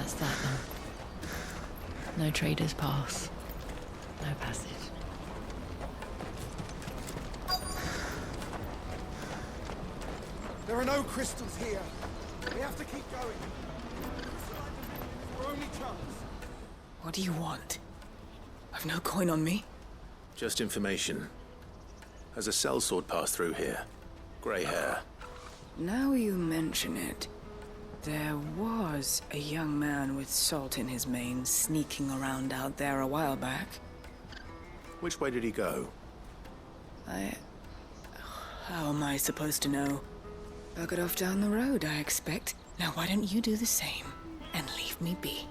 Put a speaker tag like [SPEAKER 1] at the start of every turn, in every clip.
[SPEAKER 1] That's that then. No traders pass. No passage.
[SPEAKER 2] There are no crystals here. We have to keep going. Our only chance.
[SPEAKER 3] What do you want? I've no coin on me.
[SPEAKER 4] Just information. Has a sellsword passed through here? Grey hair.
[SPEAKER 3] Now you mention it, there was a young man with salt in his mane sneaking around out there a while back.
[SPEAKER 4] Which way did he go?
[SPEAKER 3] How am I supposed to know? Buggered off down the road, I expect. Now why don't you do the same and leave me be?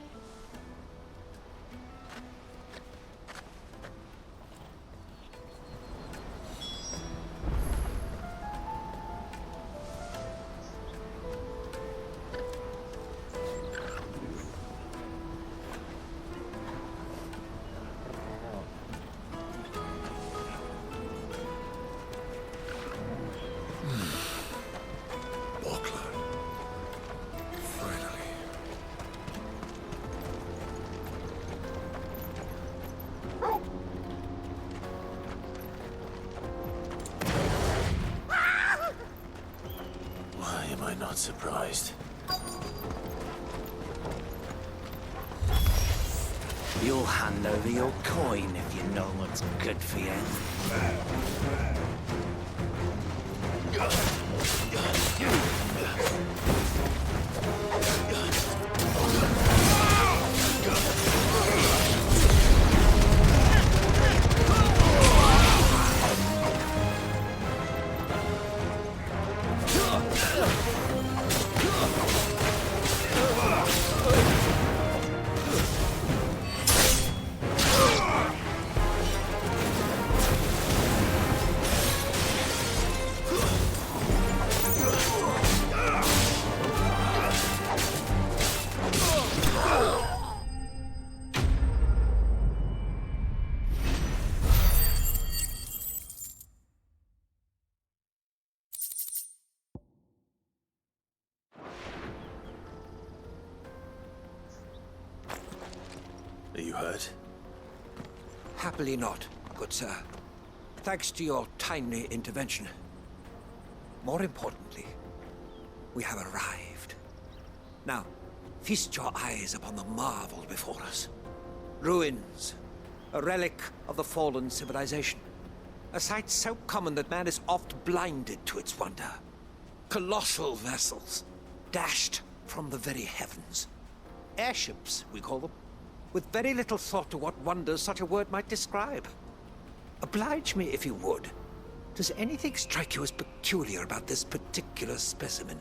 [SPEAKER 4] Not surprised.
[SPEAKER 5] You'll hand over your coin if you know what's good for you.
[SPEAKER 4] Are you hurt?
[SPEAKER 6] Happily not, good sir. Thanks to your timely intervention. More importantly, we have arrived. Now, feast your eyes upon the marvel before us. Ruins, a relic of the fallen civilization. A sight so common that man is oft blinded to its wonder. Colossal vessels, dashed from the very heavens. Airships, we call them, with very little thought to what wonders such a word might describe. Oblige me if you would. Does anything strike you as peculiar about this particular specimen?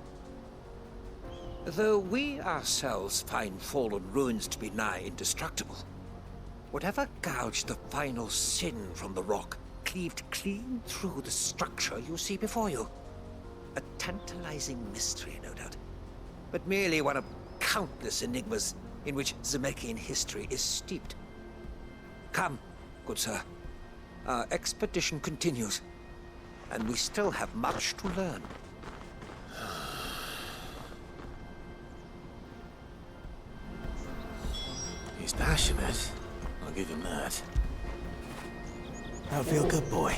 [SPEAKER 6] Though we ourselves find fallen ruins to be nigh indestructible, whatever gouged the final sin from the rock cleaved clean through the structure you see before you. A tantalizing mystery, no doubt, but merely one of countless enigmas in which Zemeckis history is steeped. Come, good sir. Our expedition continues, and we still have much to learn.
[SPEAKER 4] He's passionate. I'll give him that. That'll feel good, boy.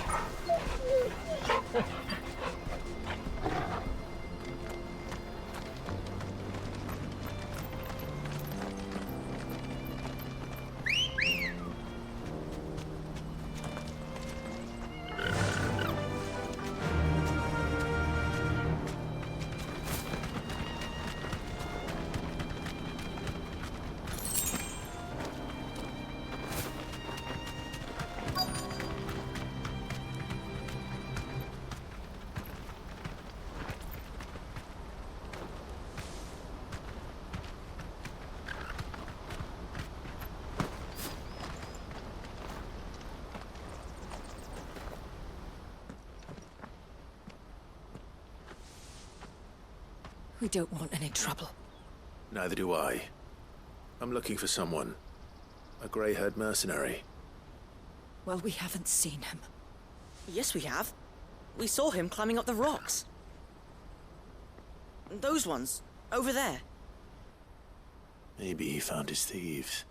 [SPEAKER 1] We don't want any trouble.
[SPEAKER 4] Neither do I. I'm looking for someone. A grey-haired mercenary.
[SPEAKER 1] Well, we haven't seen him.
[SPEAKER 7] Yes, we have. We saw him climbing up the rocks. Those ones, over there.
[SPEAKER 4] Maybe he found his thieves.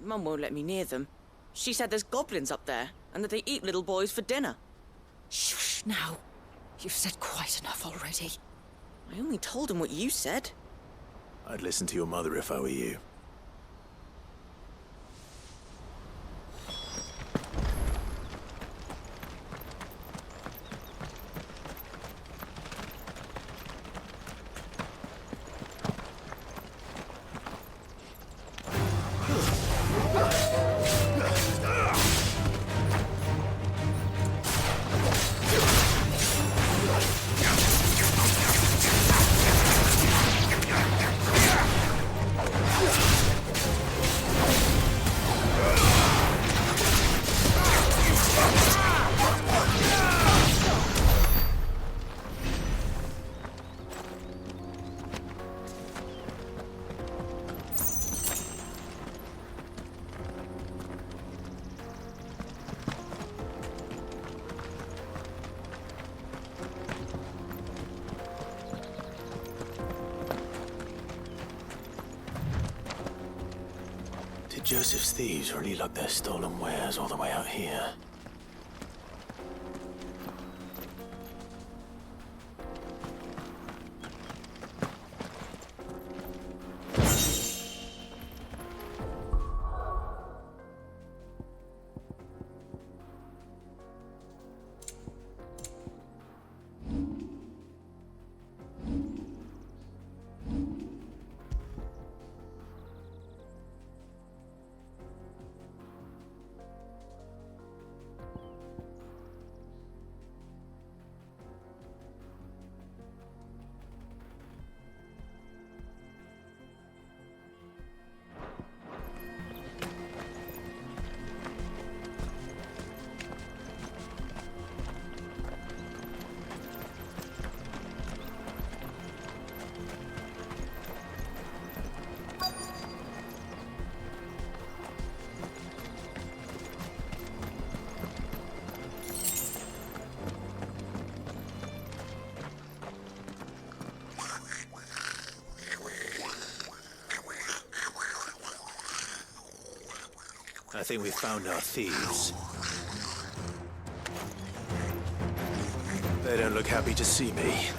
[SPEAKER 7] Mum won't let me near them. She said there's goblins up there, and that they eat little boys for dinner.
[SPEAKER 1] Shush now. You've said quite enough already.
[SPEAKER 7] I only told him what you said.
[SPEAKER 4] I'd listen to your mother if I were you. Joseph's thieves really lug their stolen wares all the way out here. I think we found our thieves. They don't look happy to see me.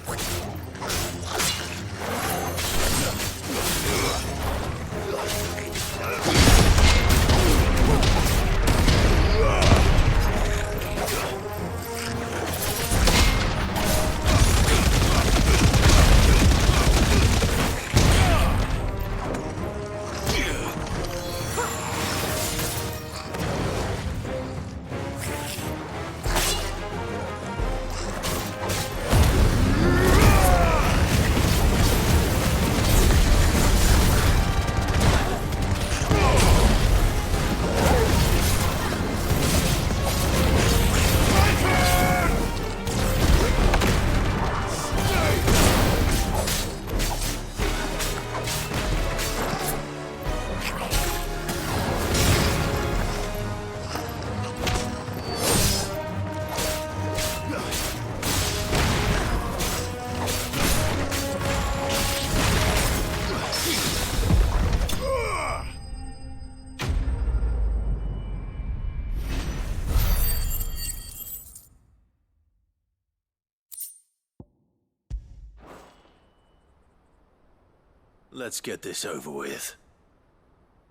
[SPEAKER 4] Let's get this over with.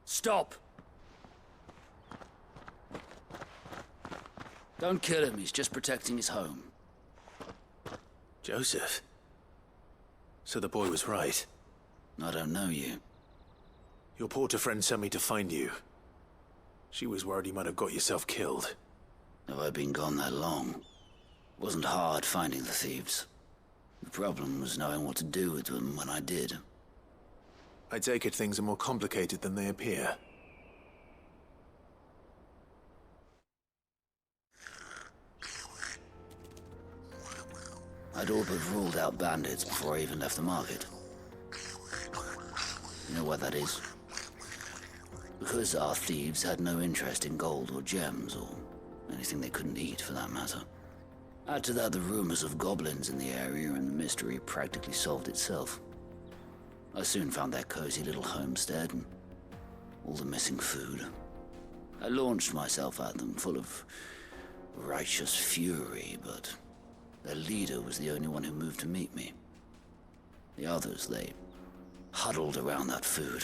[SPEAKER 8] Stop! Don't kill him, he's just protecting his home.
[SPEAKER 4] Joseph? So the boy was right.
[SPEAKER 8] I don't know you.
[SPEAKER 4] Your porter friend sent me to find you. She was worried you might have got yourself killed.
[SPEAKER 8] Have I been gone that long? It wasn't hard finding the thieves. The problem was knowing what to do with them when I did.
[SPEAKER 4] I take it things are more complicated than they appear.
[SPEAKER 8] I'd all but ruled out bandits before I even left the market. You know why that is? Because our thieves had no interest in gold or gems, or anything they couldn't eat for that matter. Add to that the rumors of goblins in the area and the mystery practically solved itself. I soon found their cozy little homestead and all the missing food. I launched myself at them, full of righteous fury, but their leader was the only one who moved to meet me. The others, they huddled around that food,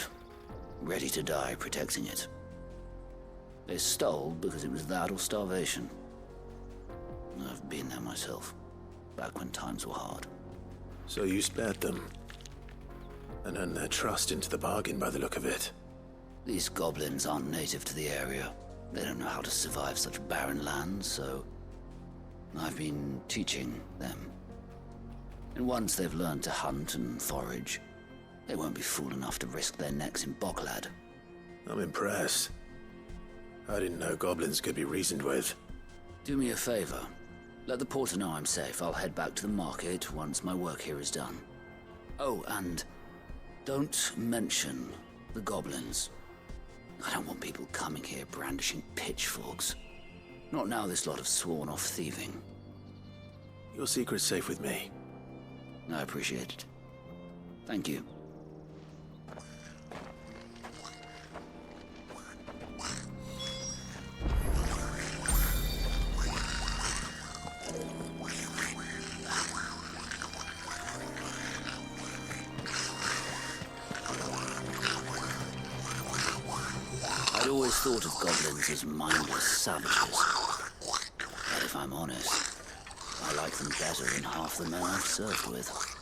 [SPEAKER 8] ready to die protecting it. They stole because it was that or starvation. I've been there myself, back when times were hard.
[SPEAKER 4] So you spared them, and earned their trust into the bargain by the look of it.
[SPEAKER 8] These goblins aren't native to the area. They don't know how to survive such barren lands, so I've been teaching them. And once they've learned to hunt and forage, they won't be fool enough to risk their necks in Bocklad.
[SPEAKER 4] I'm impressed. I didn't know goblins could be reasoned with.
[SPEAKER 8] Do me a favor. Let the porter know I'm safe. I'll head back to the market once my work here is done. Oh, and don't mention the goblins. I don't want people coming here brandishing pitchforks. Not now this lot have sworn off thieving.
[SPEAKER 4] Your secret's safe with me.
[SPEAKER 8] I appreciate it. Thank you. I'd always thought of goblins as mindless savages. But if I'm honest, I like them better than half the men I've served with.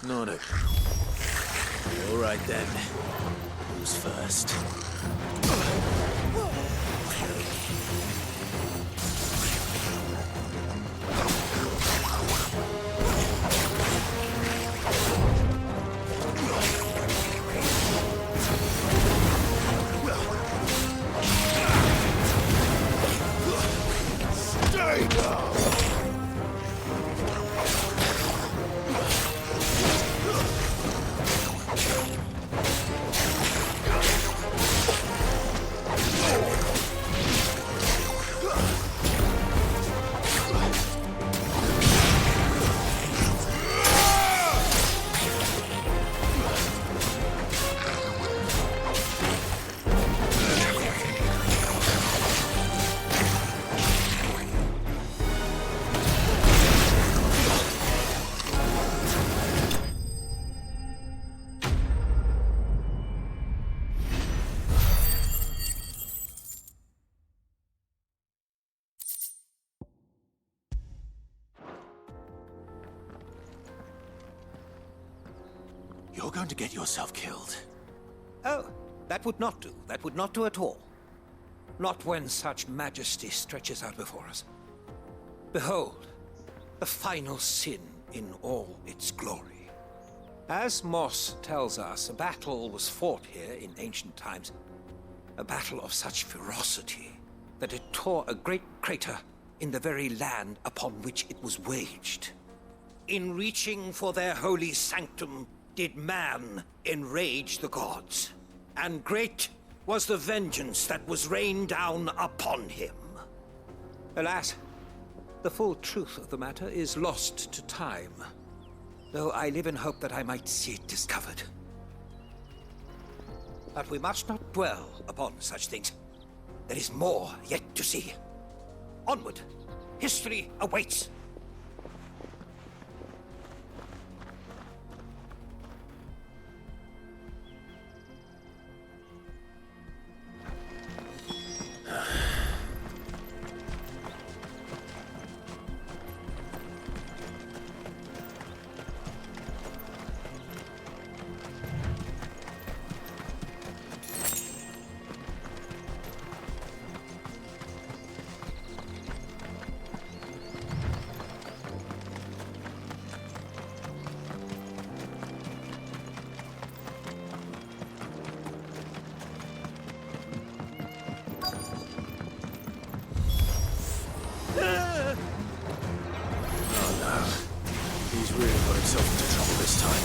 [SPEAKER 4] Nordic. All right then. Who's first?
[SPEAKER 6] You're going to get yourself killed. Oh, that would not do. That would not do at all. Not when such majesty stretches out before us. Behold, the final sin in all its glory. As Moss tells us, a battle was fought here in ancient times. A battle of such ferocity that it tore a great crater in the very land upon which it was waged. In reaching for their holy sanctum, did man enrage the gods, and great was the vengeance that was rained down upon him. Alas, the full truth of the matter is lost to time, though I live in hope that I might see it discovered. But we must not dwell upon such things. There is more yet to see. Onward! History awaits!
[SPEAKER 4] yourself into trouble this time.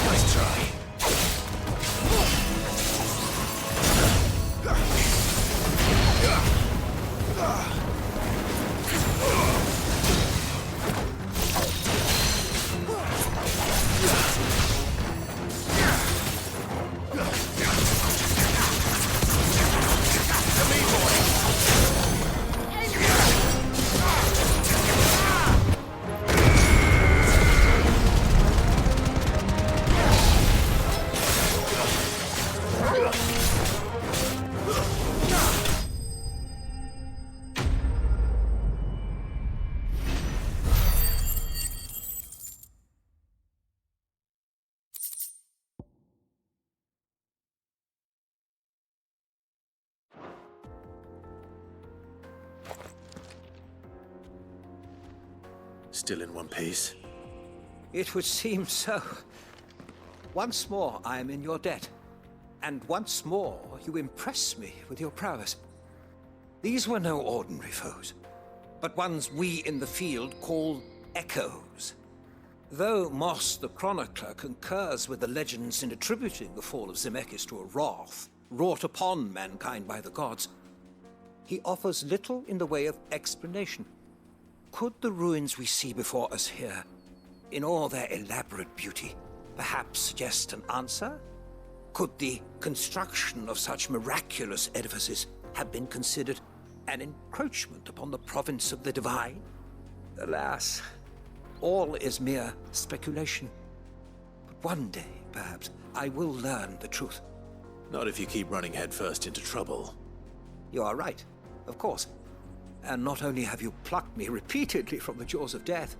[SPEAKER 4] Nice try. Still in one piece?
[SPEAKER 6] It would seem so. Once more, I am in your debt. And once more, you impress me with your prowess. These were no ordinary foes, but ones we in the field call echoes. Though Moss the Chronicler concurs with the legends in attributing the fall of Zemeckis to a wrath wrought upon mankind by the gods, he offers little in the way of explanation. Could the ruins we see before us here, in all their elaborate beauty, perhaps suggest an answer? Could the construction of such miraculous edifices have been considered an encroachment upon the province of the divine? Alas, all is mere speculation. But one day, perhaps, I will learn the truth.
[SPEAKER 4] Not if you keep running headfirst into trouble.
[SPEAKER 6] You are right, of course. And not only have you plucked me repeatedly from the jaws of death,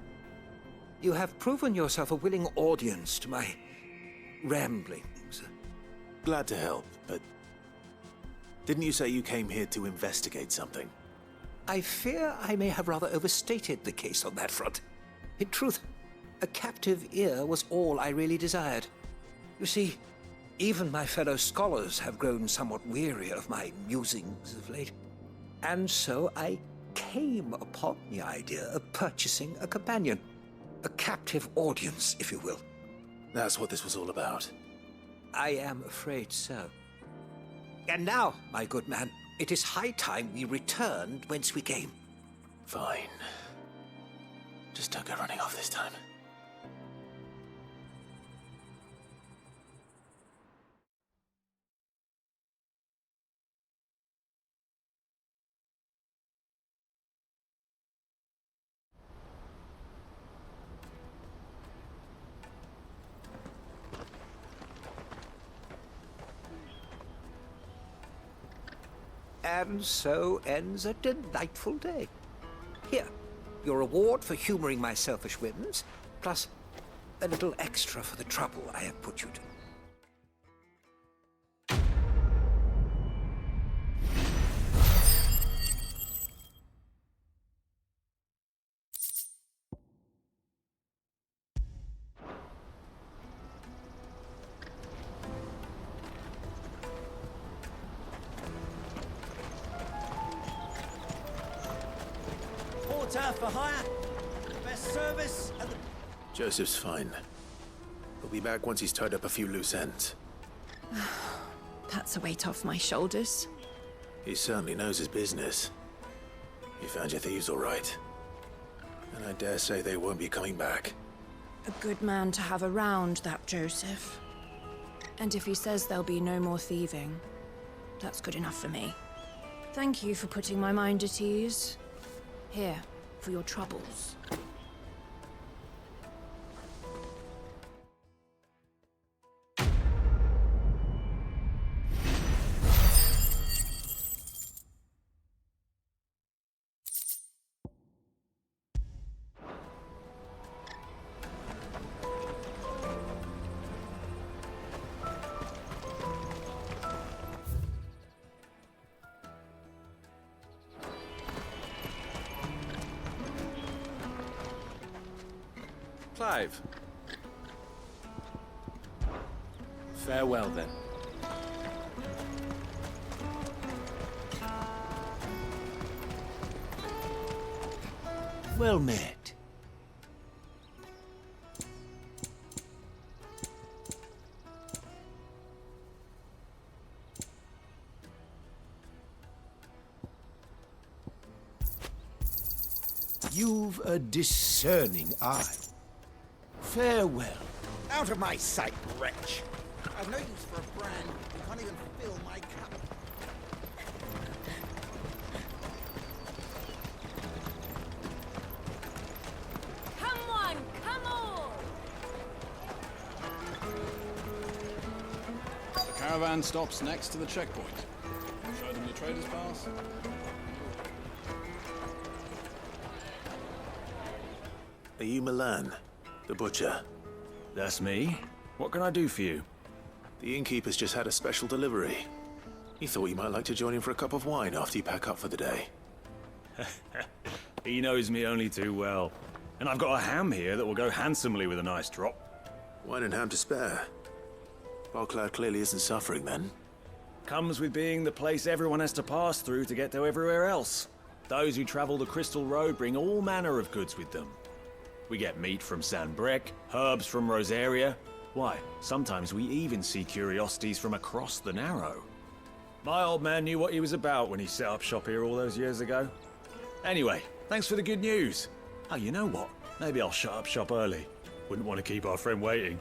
[SPEAKER 6] you have proven yourself a willing audience to my ramblings.
[SPEAKER 4] Glad to help, but didn't you say you came here to investigate something?
[SPEAKER 6] I fear I may have rather overstated the case on that front. In truth, a captive ear was all I really desired. You see, even my fellow scholars have grown somewhat weary of my musings of late. And so I came upon the idea of purchasing a companion. A captive audience, if you will.
[SPEAKER 4] That's what this was all about.
[SPEAKER 6] I am afraid so. And now, my good man, it is high time we returned whence we came.
[SPEAKER 4] Fine. Just don't go running off this time.
[SPEAKER 6] And so ends a delightful day. Here, your reward for humoring my selfish whims, plus a little extra for the trouble I have put you to.
[SPEAKER 5] Porter for hire. Best service and the...
[SPEAKER 4] Joseph's fine. He'll be back once he's tied up a few loose ends.
[SPEAKER 1] That's a weight off my shoulders.
[SPEAKER 4] He certainly knows his business. You found your thieves all right. And I dare say they won't be coming back.
[SPEAKER 3] A good man to have around, that Joseph. And if he says there'll be no more thieving, that's good enough for me. Thank you for putting my mind at ease. Here, for your troubles.
[SPEAKER 9] Clive. Farewell, then.
[SPEAKER 5] Well met. You've a discerning eye. Farewell.
[SPEAKER 2] Out of my sight, wretch! I've no use for a brand who can't even fill my cup.
[SPEAKER 3] Come on, come on!
[SPEAKER 9] The caravan stops next to the checkpoint. Show them your trader's pass.
[SPEAKER 4] Are you Milan, the butcher?
[SPEAKER 5] That's me. What can I do for you?
[SPEAKER 4] The innkeeper's just had a special delivery. He thought you might like to join him for a cup of wine after you pack up for the day.
[SPEAKER 5] He knows me only too well. And I've got a ham here that will go handsomely with a nice drop.
[SPEAKER 4] Wine and ham to spare. Barcloud clearly isn't suffering then.
[SPEAKER 5] Comes with being the place everyone has to pass through to get to everywhere else. Those who travel the Crystal Road bring all manner of goods with them. We get meat from San Brec, herbs from Rosaria. Why, sometimes we even see curiosities from across the Narrow. My old man knew what he was about when he set up shop here all those years ago. Anyway, thanks for the good news. Oh, you know what? Maybe I'll shut up shop early. Wouldn't want to keep our friend waiting.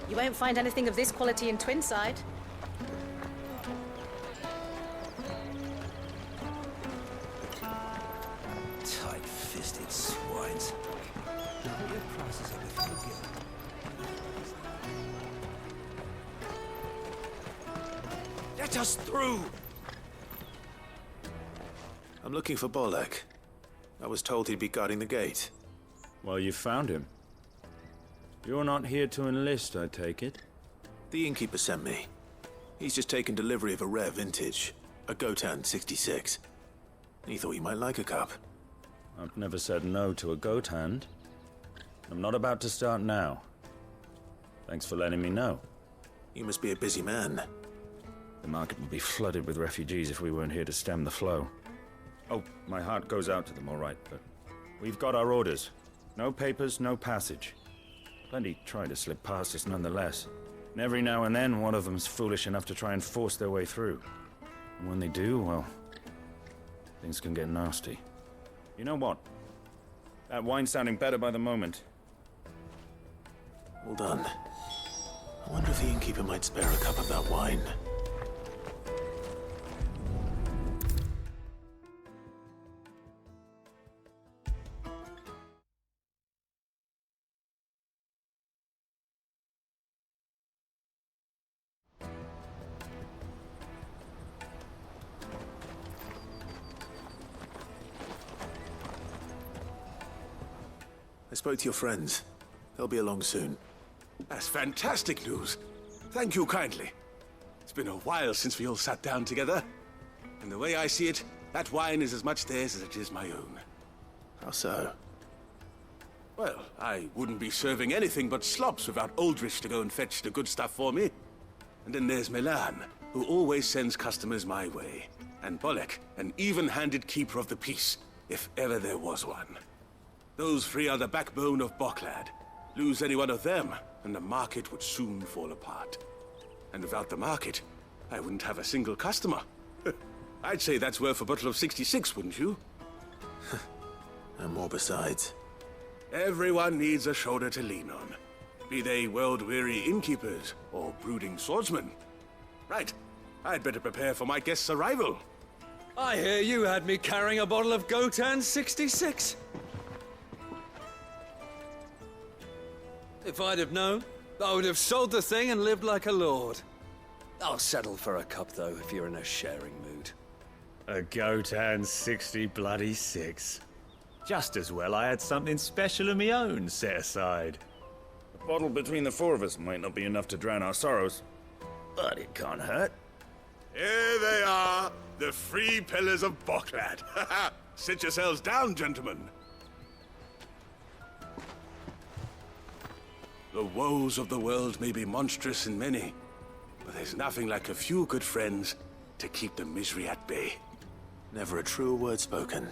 [SPEAKER 10] You won't find anything of this quality in Twinside.
[SPEAKER 6] Tight-fisted swines. Your prices are with you again. Let us through!
[SPEAKER 4] I'm looking for Bolek. I was told he'd be guarding the gate.
[SPEAKER 11] Well, you found him. You're not here to enlist, I take it?
[SPEAKER 4] The innkeeper sent me. He's just taken delivery of a rare vintage, a Gotan 66. He thought you might like a cup.
[SPEAKER 11] I've never said no to a goat hand. I'm not about to start now. Thanks for letting me know.
[SPEAKER 4] You must be a busy man.
[SPEAKER 11] The market would be flooded with refugees if we weren't here to stem the flow. Oh, my heart goes out to them, all right, but we've got our orders. No papers, no passage. Plenty try to slip past us nonetheless. And every now and then, one of them's foolish enough to try and force their way through. And when they do, well, things can get nasty. You know what? That wine's sounding better by the moment.
[SPEAKER 4] Well done. I wonder if the innkeeper might spare a cup of that wine. I spoke to your friends. They'll be along soon.
[SPEAKER 12] That's fantastic news. Thank you kindly. It's been a while since we all sat down together. And the way I see it, that wine is as much theirs as it is my own.
[SPEAKER 4] How so?
[SPEAKER 12] Well, I wouldn't be serving anything but slops without Aldrich to go and fetch the good stuff for me. And then there's Milan, who always sends customers my way. And Bolek, an even-handed keeper of the peace, if ever there was one. Those three are the backbone of Boklad. Lose any one of them, and the market would soon fall apart. And without the market, I wouldn't have a single customer. I'd say that's worth a bottle of 66, wouldn't you?
[SPEAKER 4] And more besides.
[SPEAKER 12] Everyone needs a shoulder to lean on. Be they world-weary innkeepers or brooding swordsmen. Right, I'd better prepare for my guest's arrival.
[SPEAKER 6] I hear you had me carrying a bottle of Gotan 66. If I'd have known, I would have sold the thing and lived like a lord. I'll settle for a cup, though, if you're in a sharing mood.
[SPEAKER 5] A Gotan 66. Just as well I had something special of my own set aside.
[SPEAKER 11] A bottle between the four of us might not be enough to drown our sorrows, but it can't hurt.
[SPEAKER 12] Here they are, the three pillars of Boklad. Sit yourselves down, gentlemen. The woes of the world may be monstrous in many, but there's nothing like a few good friends to keep the misery at bay.
[SPEAKER 4] Never a truer word spoken.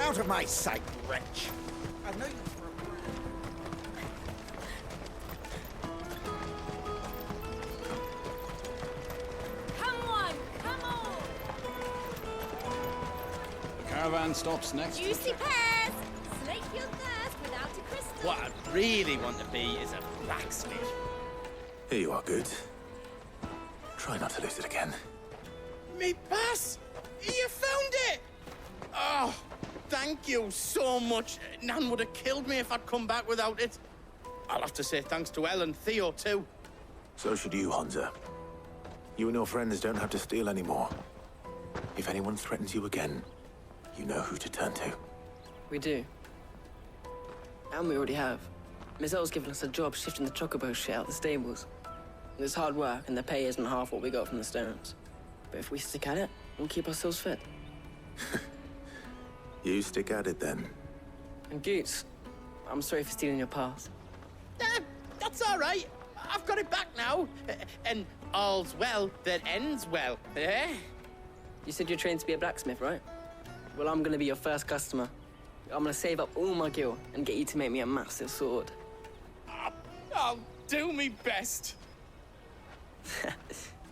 [SPEAKER 2] Out of my sight, wretch! I've no use for a brand.
[SPEAKER 3] Come on! Come on!
[SPEAKER 9] The caravan stops next.
[SPEAKER 3] Juicy pears! Slake your thirst without a crystal.
[SPEAKER 13] What I really want to be is a blacksmith.
[SPEAKER 4] Here you are, good. Try not to lose it again.
[SPEAKER 13] Me pass! You found it! Oh, thank you so much. Nan would have killed me if I'd come back without it. I'll have to say thanks to Elle and Theo, too.
[SPEAKER 4] So should you, Hansa. You and your friends don't have to steal anymore. If anyone threatens you again, you know who to turn to.
[SPEAKER 7] We do. And we already have. Miss Elle's given us a job shifting the chocobo shit out the stables. It's hard work, and the pay isn't half what we got from the Stones. But if we stick at it, we'll keep ourselves fit.
[SPEAKER 4] You stick at it, then.
[SPEAKER 7] And Goots, I'm sorry for stealing your pass.
[SPEAKER 13] That's all right. I've got it back now. And all's well that ends well, eh?
[SPEAKER 7] You said you're trained to be a blacksmith, right? Well, I'm gonna be your first customer. I'm gonna save up all my gil and get you to make me a massive sword.
[SPEAKER 13] I'll do me best.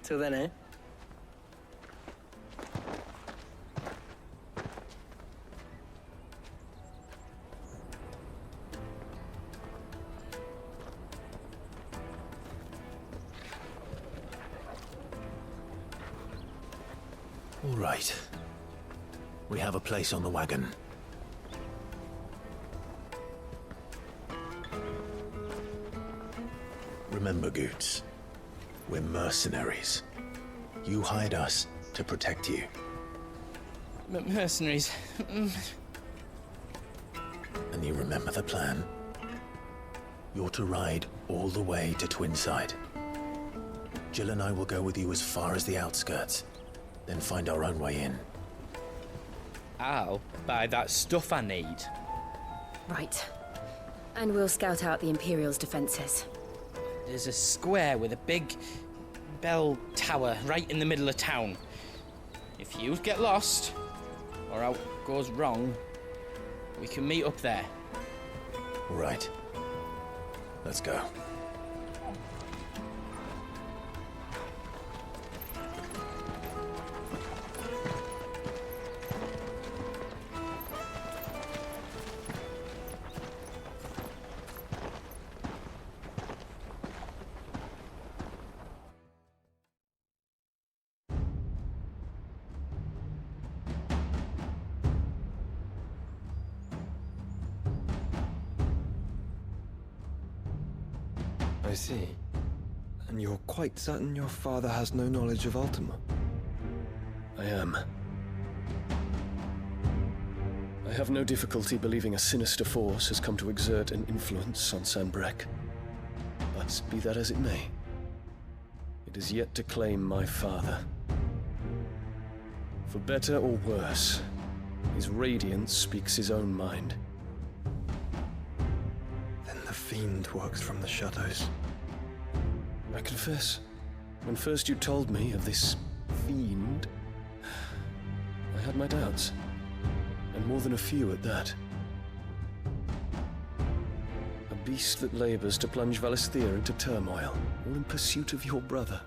[SPEAKER 7] Till then, eh?
[SPEAKER 4] All right. We have a place on the wagon. Remember, Goots, we're mercenaries. You hired us to protect you.
[SPEAKER 13] Mercenaries.
[SPEAKER 4] And you remember the plan? You're to ride all the way to Twinside. Jill and I will go with you as far as the outskirts, then find our own way in.
[SPEAKER 14] I'll buy that stuff I need.
[SPEAKER 10] Right. And we'll scout out the Imperial's defenses.
[SPEAKER 14] There's a square with a big bell tower right in the middle of town. If you get lost, or out goes wrong, we can meet up there.
[SPEAKER 4] Right. Let's go.
[SPEAKER 15] I see. And you're quite certain your father has no knowledge of Ultima?
[SPEAKER 16] I am. I have no difficulty believing a sinister force has come to exert an influence on Sanbreque. But be that as it may, it is yet to claim my father. For better or worse, his radiance speaks his own mind.
[SPEAKER 15] Then the fiend works from the shadows.
[SPEAKER 16] I confess, when first you told me of this fiend, I had my doubts, and more than a few at that. A beast that labors to plunge Valisthea into turmoil, all in pursuit of your brother.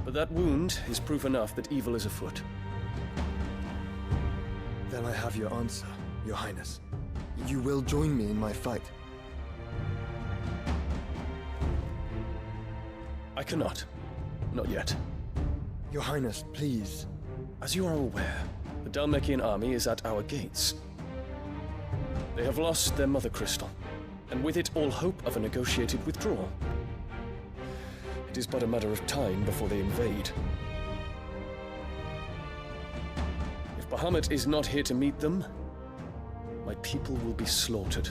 [SPEAKER 16] But that wound is proof enough that evil is afoot.
[SPEAKER 15] Then I have your answer, Your Highness. You will join me in my fight.
[SPEAKER 16] I cannot. Not yet.
[SPEAKER 15] Your Highness, please.
[SPEAKER 16] As you are aware, the Dhalmekian army is at our gates. They have lost their mother crystal, and with it all hope of a negotiated withdrawal. It is but a matter of time before they invade. If Bahamut is not here to meet them, my people will be slaughtered.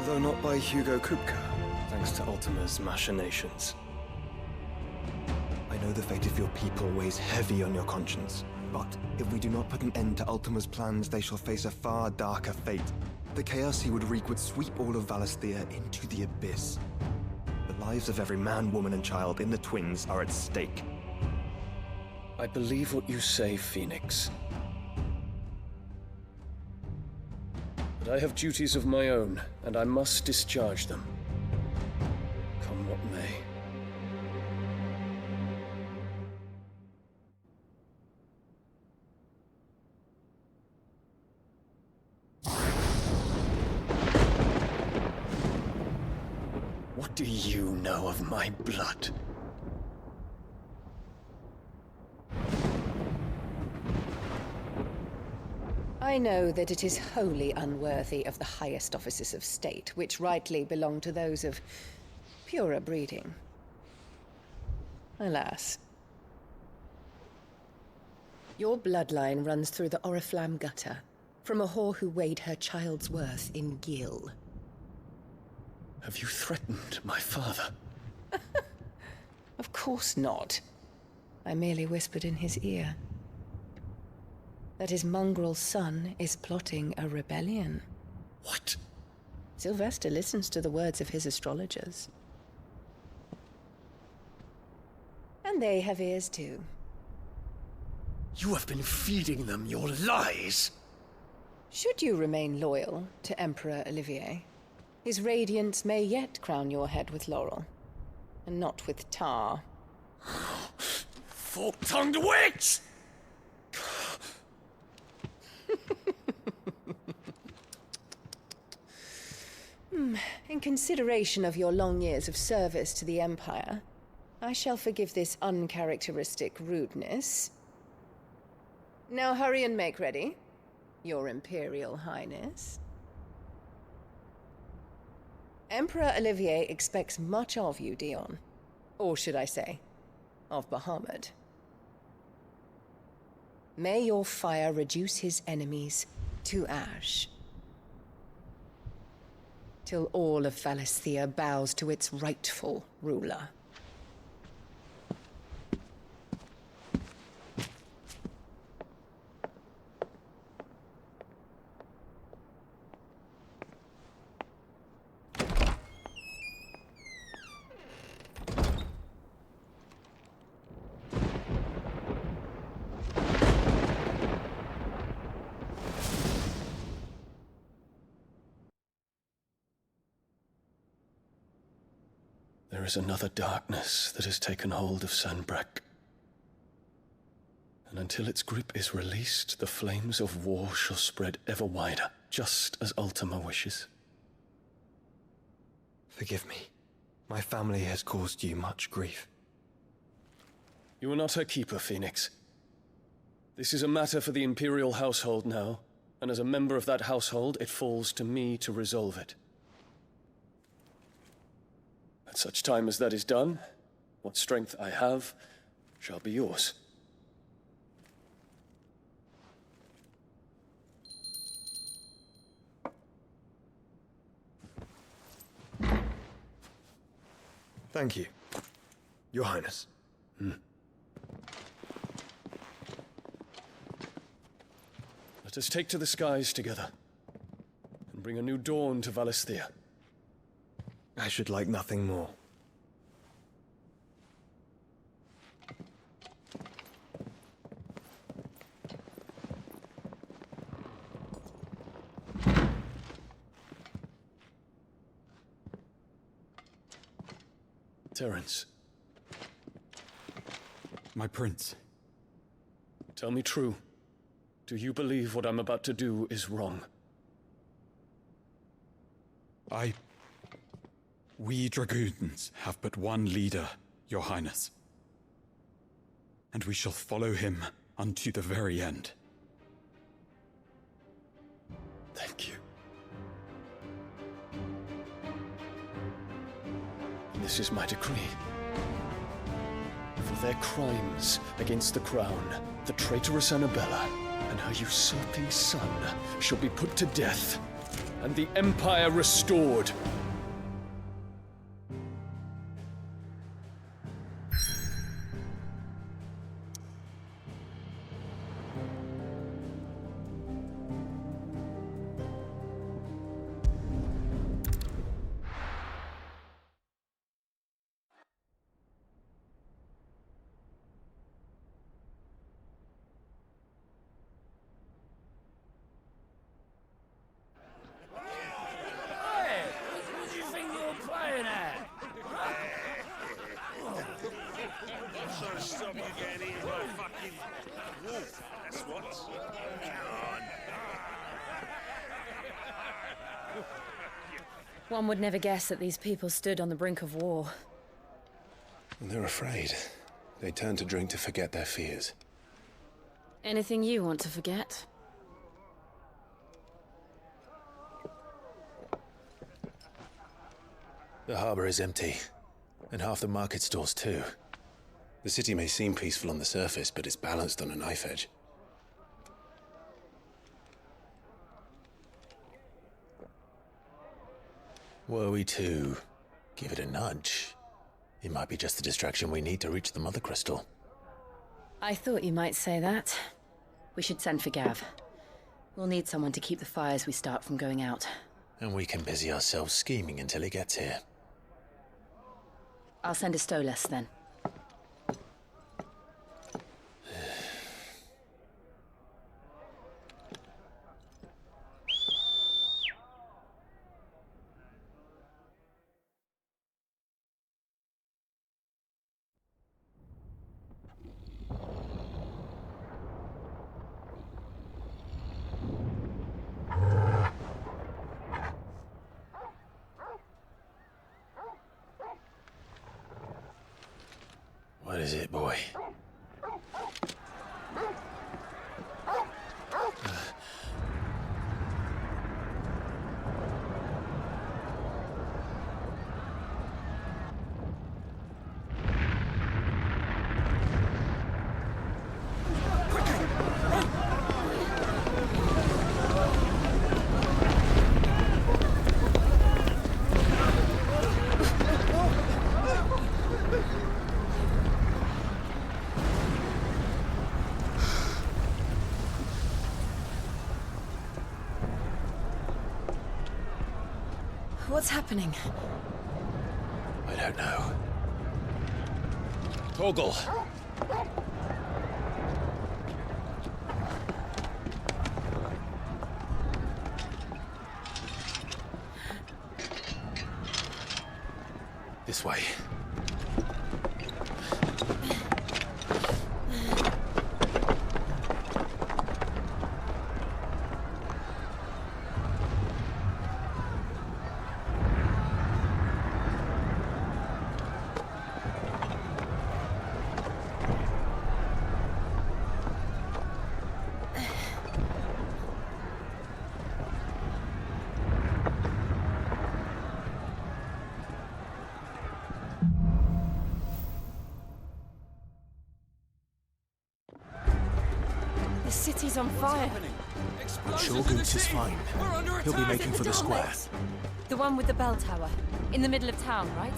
[SPEAKER 15] Though not by Hugo Kupka, thanks to Ultima's machinations. I know the fate of your people weighs heavy on your conscience, but if we do not put an end to Ultima's plans, they shall face a far darker fate. The chaos he would wreak would sweep all of Valisthea into the abyss. The lives of every man, woman, and child in the Twins are at stake.
[SPEAKER 16] I believe what you say, Phoenix. But I have duties of my own, and I must discharge them. Come what may. What do you know of my blood?
[SPEAKER 17] I know that it is wholly unworthy of the highest offices of state, which rightly belong to those of purer breeding. Alas. Your bloodline runs through the Oriflamme gutter, from a whore who weighed her child's worth in gil.
[SPEAKER 16] Have you threatened my father?
[SPEAKER 17] Of course not. I merely whispered in his ear that his mongrel son is plotting a rebellion.
[SPEAKER 16] What?
[SPEAKER 17] Sylvester listens to the words of his astrologers. And they have ears too.
[SPEAKER 16] You have been feeding them your lies!
[SPEAKER 17] Should you remain loyal to Emperor Olivier, his radiance may yet crown your head with laurel, and not with tar.
[SPEAKER 16] Fork-tongued witch!
[SPEAKER 17] In consideration of your long years of service to the Empire, I shall forgive this uncharacteristic rudeness. Now hurry and make ready, Your Imperial Highness. Emperor Olivier expects much of you, Dion. Or should I say, of Bahamut. May your fire reduce his enemies to ash. Till all of Valisthea bows to its rightful ruler.
[SPEAKER 16] There is another darkness that has taken hold of Sanbreque. And until its grip is released, the flames of war shall spread ever wider, just as Ultima wishes.
[SPEAKER 15] Forgive me. My family has caused you much grief.
[SPEAKER 16] You are not her keeper, Phoenix. This is a matter for the Imperial household now, and as a member of that household, it falls to me to resolve it. At such time as that is done, what strength I have shall be yours.
[SPEAKER 15] Thank you, Your Highness.
[SPEAKER 16] Let us take to the skies together, and bring a new dawn to Valisthea.
[SPEAKER 15] I should like nothing more.
[SPEAKER 16] Terence.
[SPEAKER 18] My prince.
[SPEAKER 16] Tell me true. Do you believe what I'm about to do is wrong?
[SPEAKER 18] We dragoons have but one leader, Your Highness. And we shall follow him unto the very end.
[SPEAKER 16] Thank you. This is my decree. For their crimes against the crown, the traitorous Annabella and her usurping son shall be put to death, and the Empire restored.
[SPEAKER 10] One would never guess that these people stood on the brink of war.
[SPEAKER 4] They're afraid. They turn to drink to forget their fears.
[SPEAKER 10] Anything you want to forget?
[SPEAKER 4] The harbor is empty, and half the market stalls too. The city may seem peaceful on the surface, but it's balanced on a knife edge. Were we to give it a nudge, it might be just the distraction we need to reach the Mother Crystal.
[SPEAKER 10] I thought you might say that. We should send for Gav. We'll need someone to keep the fires we start from going out.
[SPEAKER 4] And we can busy ourselves scheming until he gets here.
[SPEAKER 10] I'll send a Stolas then.
[SPEAKER 4] What is it, boy?
[SPEAKER 3] What's happening?
[SPEAKER 4] I don't know.
[SPEAKER 5] Torgal!
[SPEAKER 4] This way.
[SPEAKER 3] The city's on fire.
[SPEAKER 4] I'm sure Goots is fine. He'll be making for the square.
[SPEAKER 10] The one with the bell tower. In the middle of town, right?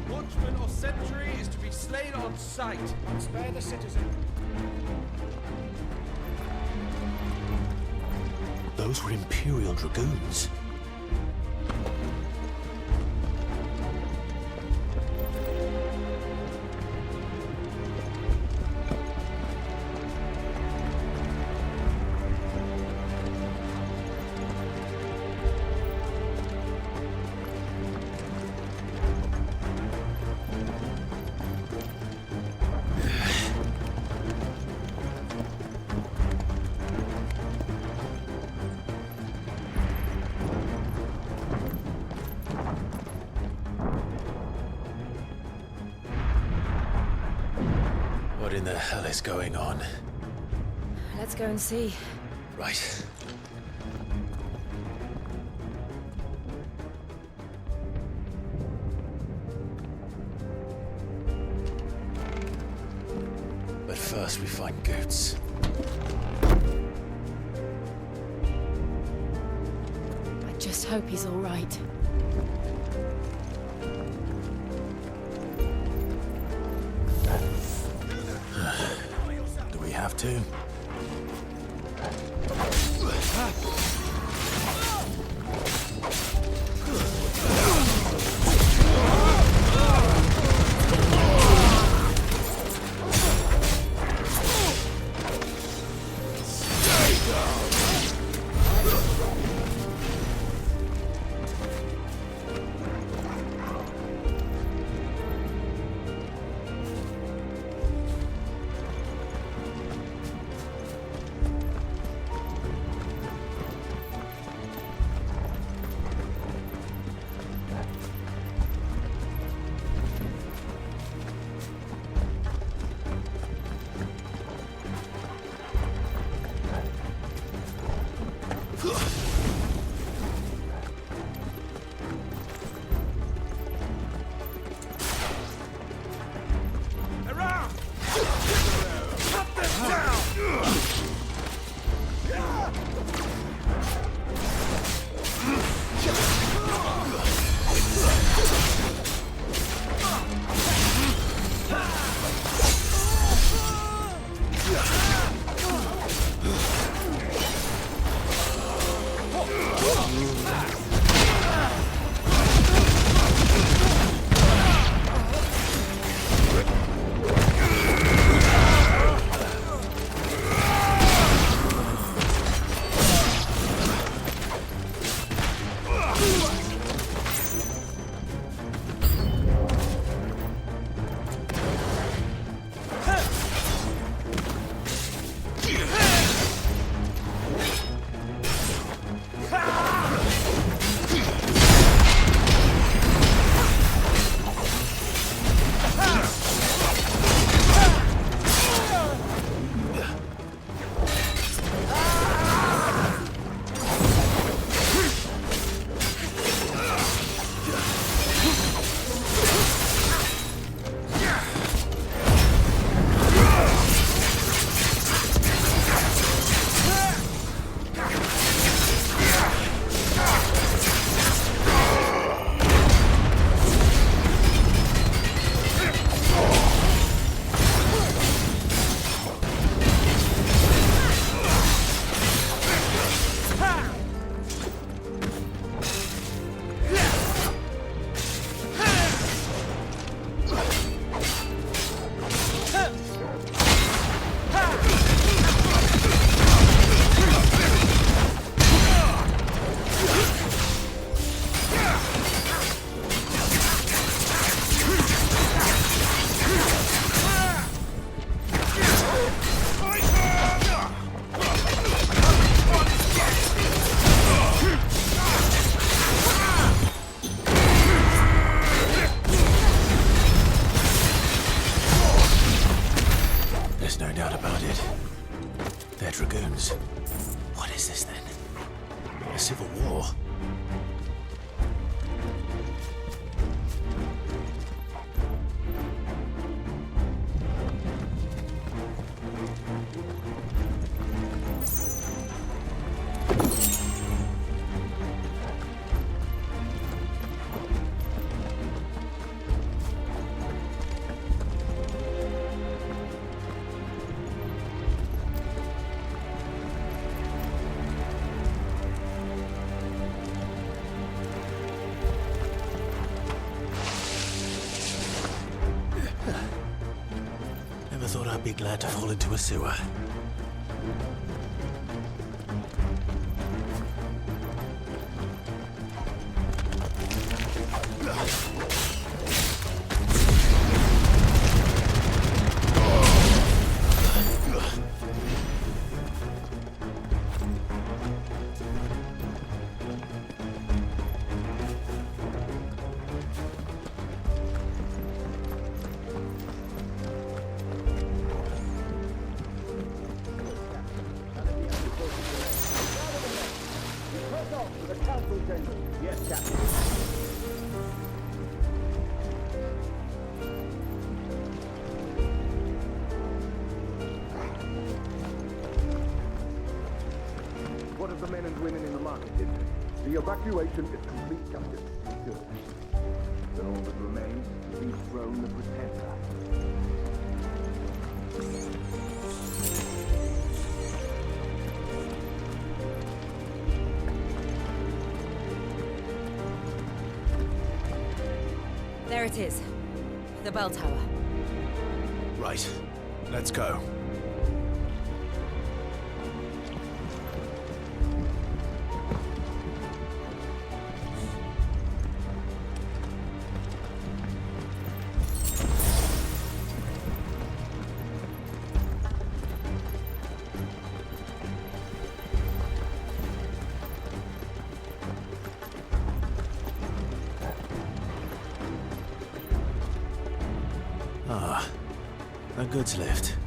[SPEAKER 19] Watchman or sentry is to be slain on sight. Spare the citizen.
[SPEAKER 4] Those were Imperial Dragoons. What in the hell is going on?
[SPEAKER 3] Let's go and see.
[SPEAKER 4] Right. But first we find Goots.
[SPEAKER 3] I just hope he's all right.
[SPEAKER 4] Do we have to? is this then? A civil war? Never thought I'd be glad to fall into a sewer.
[SPEAKER 20] What of the men and women in the market district? The evacuation is complete, Captain. Good. Then all that remains is to dethrone the Pretender.
[SPEAKER 10] There it is. The bell tower.
[SPEAKER 4] Right. Let's go. Ah, a goods lift.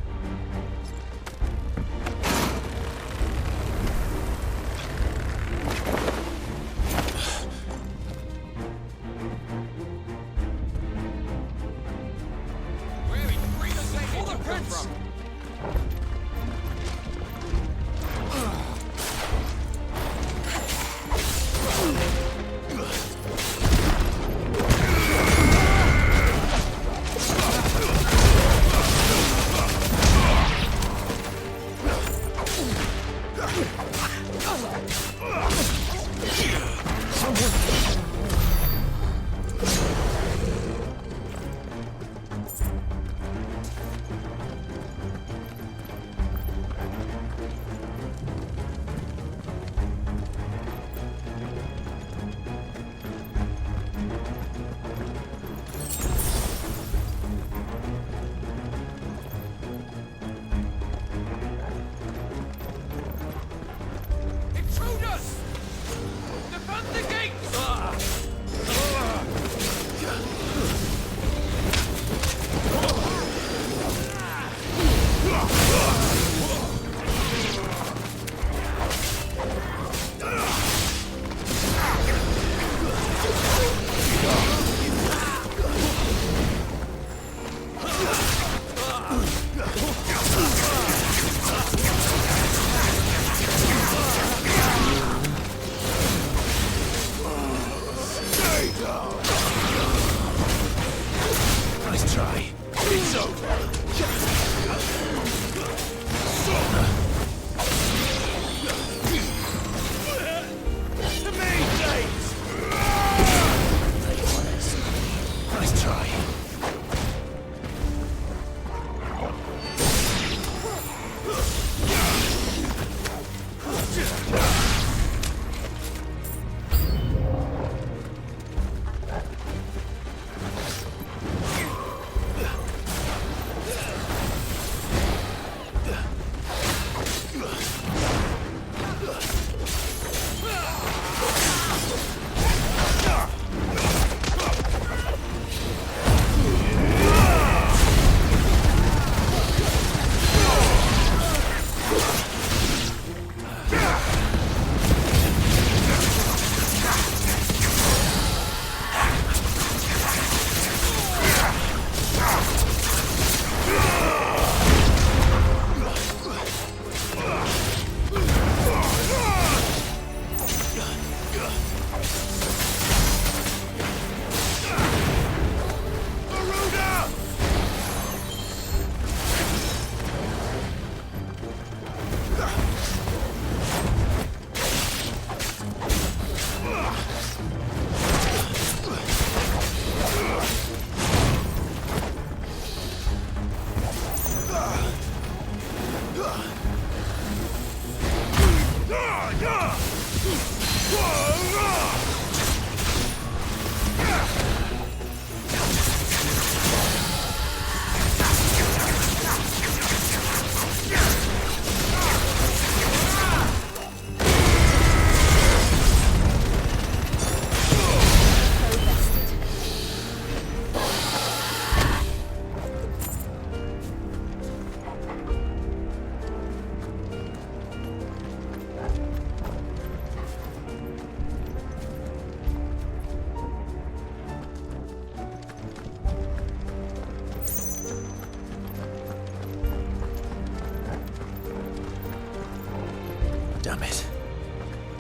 [SPEAKER 4] Damn it.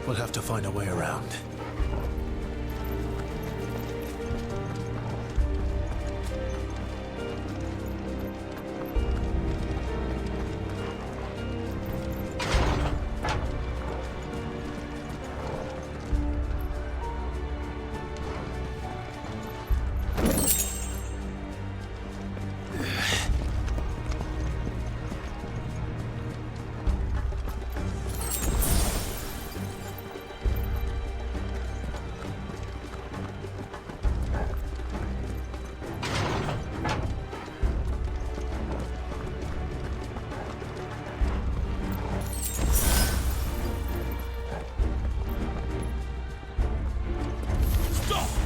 [SPEAKER 4] We'll have to find a way around.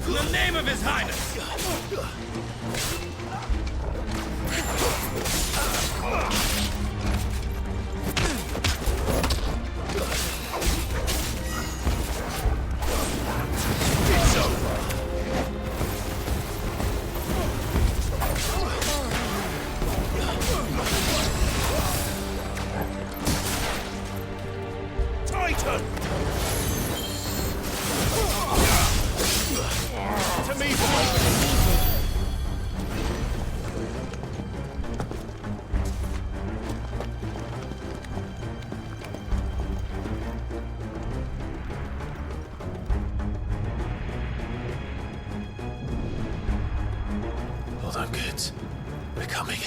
[SPEAKER 19] In the name of His Highness!
[SPEAKER 4] It's over! Titan! To me, boy! Hold on, kids. We're coming.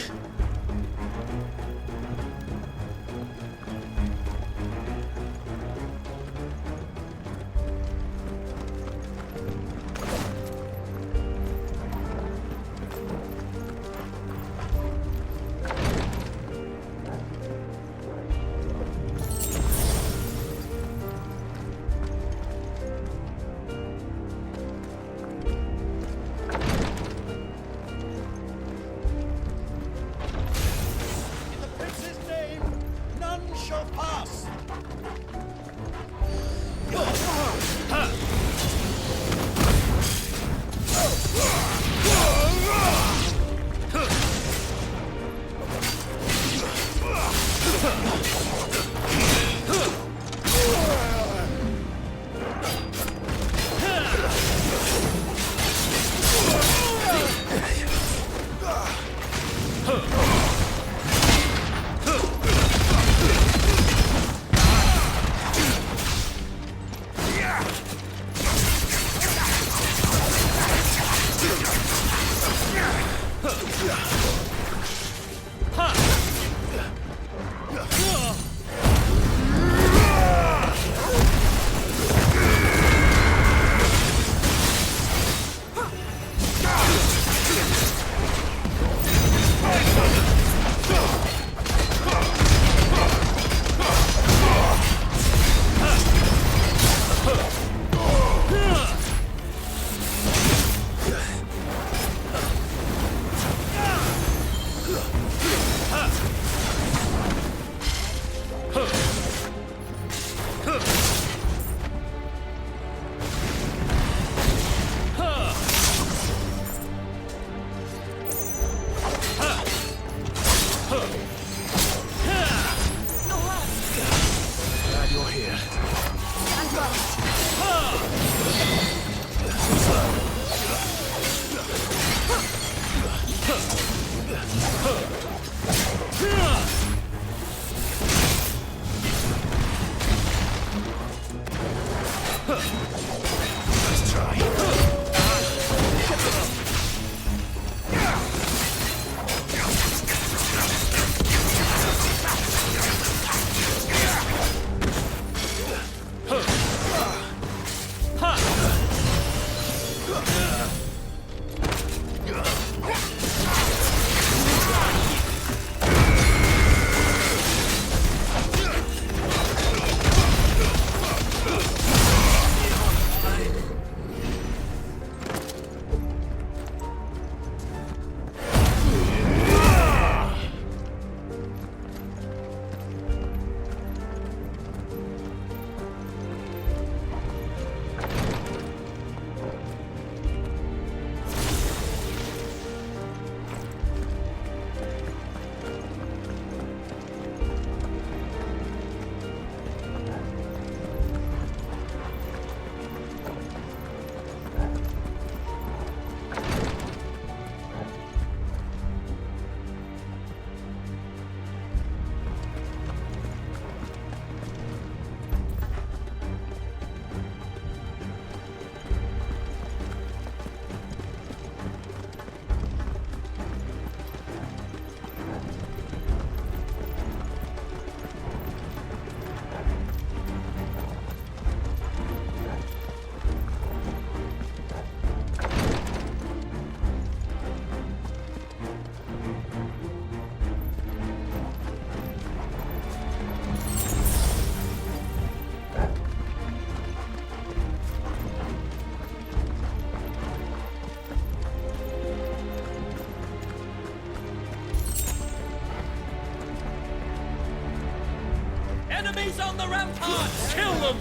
[SPEAKER 19] Enemies on the ramparts! Kill them!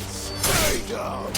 [SPEAKER 4] Stay down!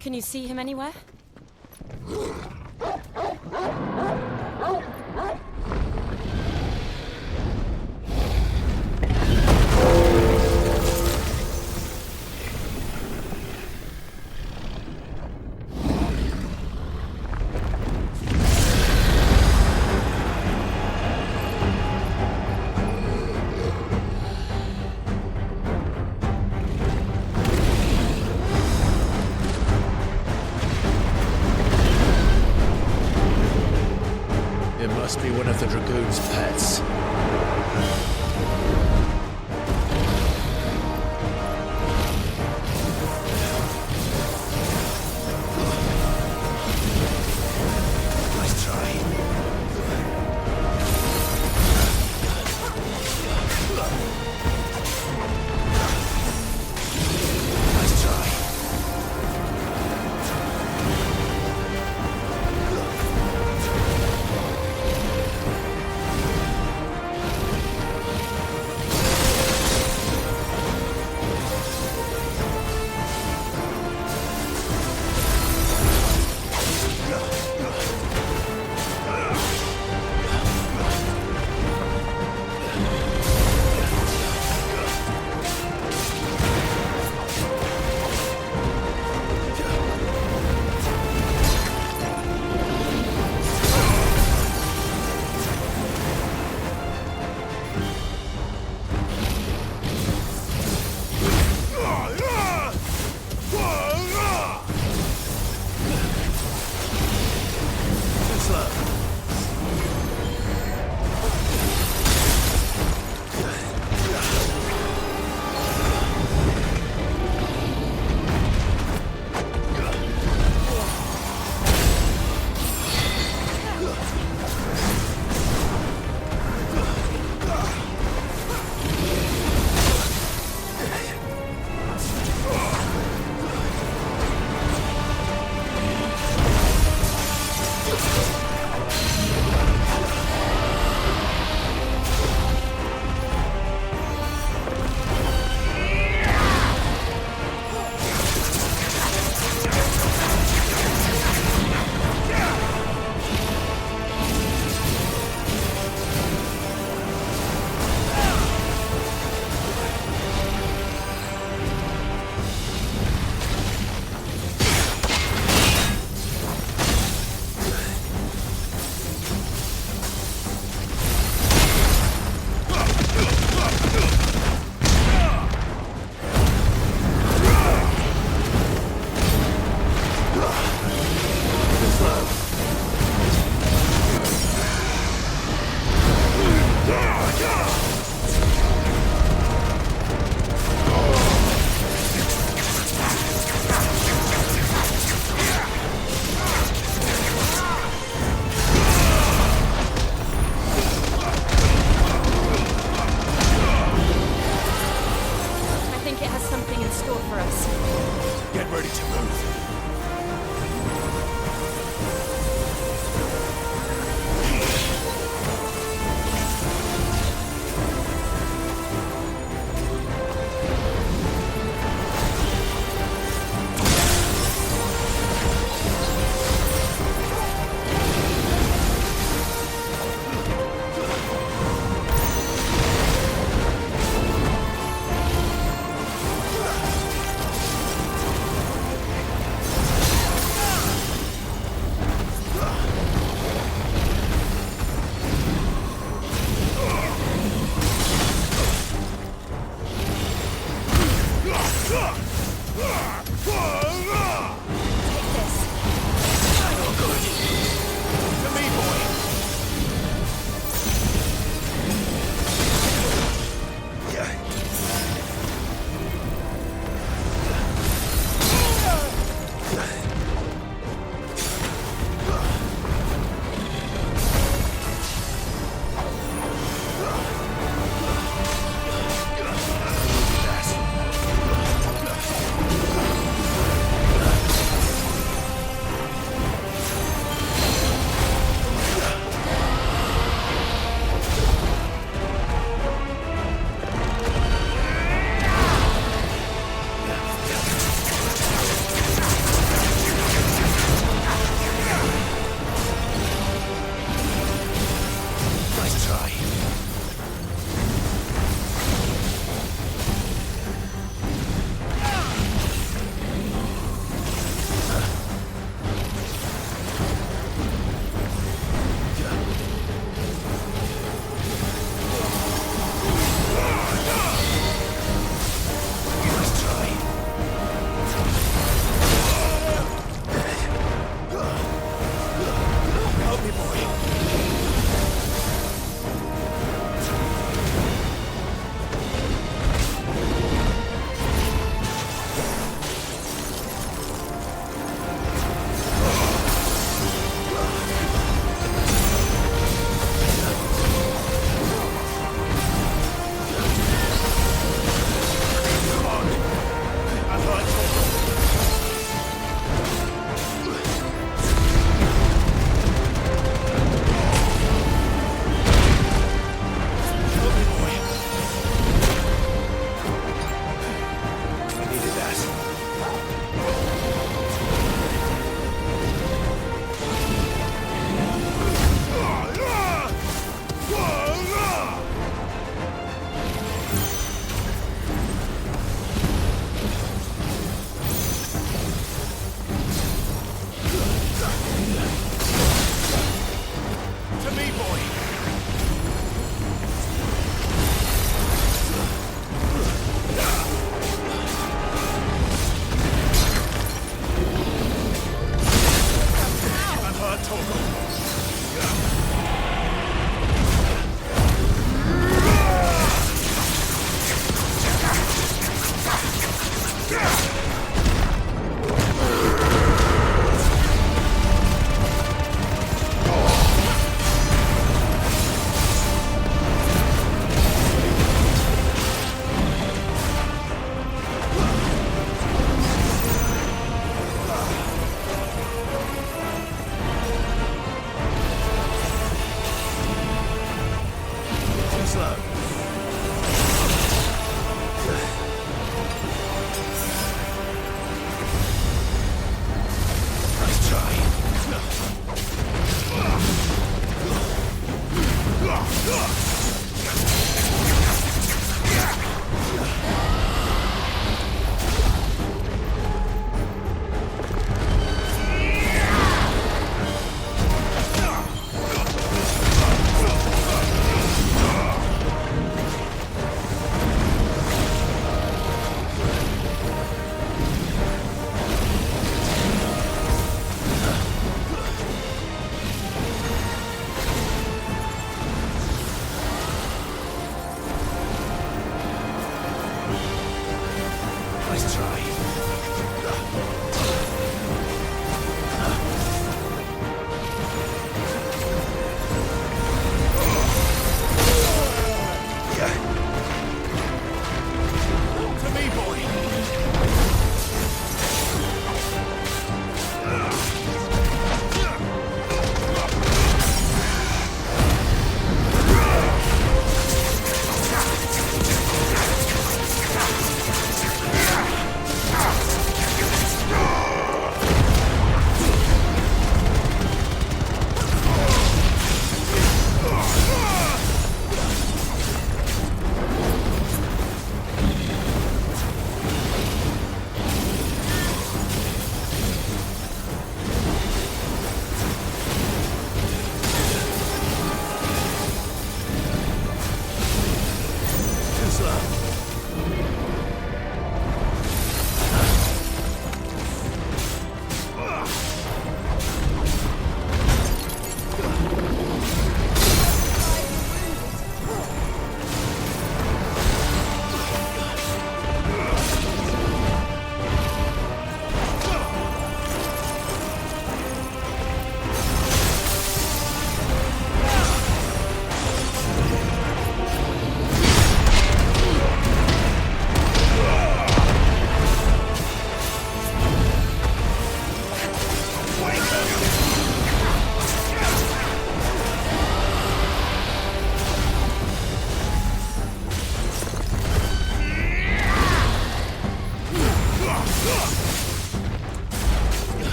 [SPEAKER 21] Can you see him anywhere?
[SPEAKER 19] Must be one of the Dragoon's pets.
[SPEAKER 4] Nice try. Nice try.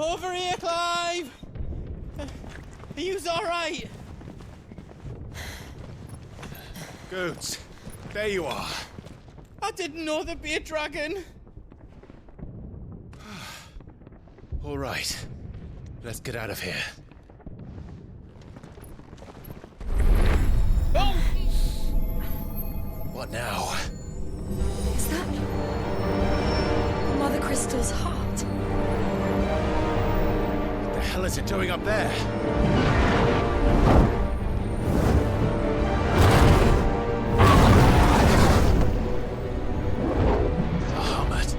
[SPEAKER 13] Over here, Clive! Are yous alright?
[SPEAKER 4] Goods, there you are.
[SPEAKER 13] I didn't know there'd be a dragon.
[SPEAKER 4] All right, let's get out of here.
[SPEAKER 13] Oh!
[SPEAKER 4] What now?
[SPEAKER 21] Is that Mother Crystal's heart?
[SPEAKER 4] What the hell is it doing up there? Bahamut.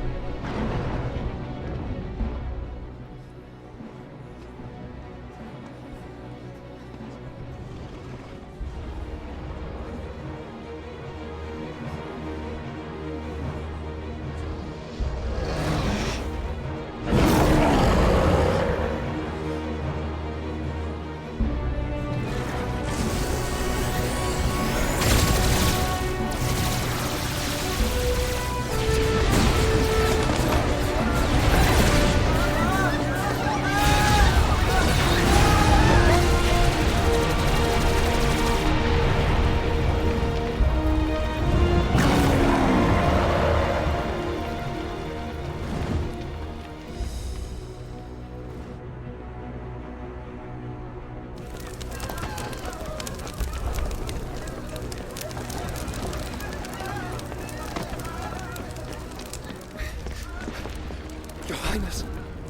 [SPEAKER 15] Your Highness,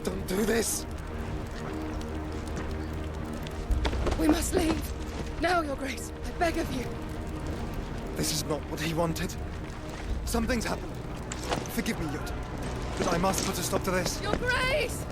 [SPEAKER 15] don't do this!
[SPEAKER 17] We must leave. Now, Your Grace. I beg of you.
[SPEAKER 15] This is not what he wanted. Something's happened. Forgive me, Yut, but I must put a stop to this.
[SPEAKER 17] Your Grace!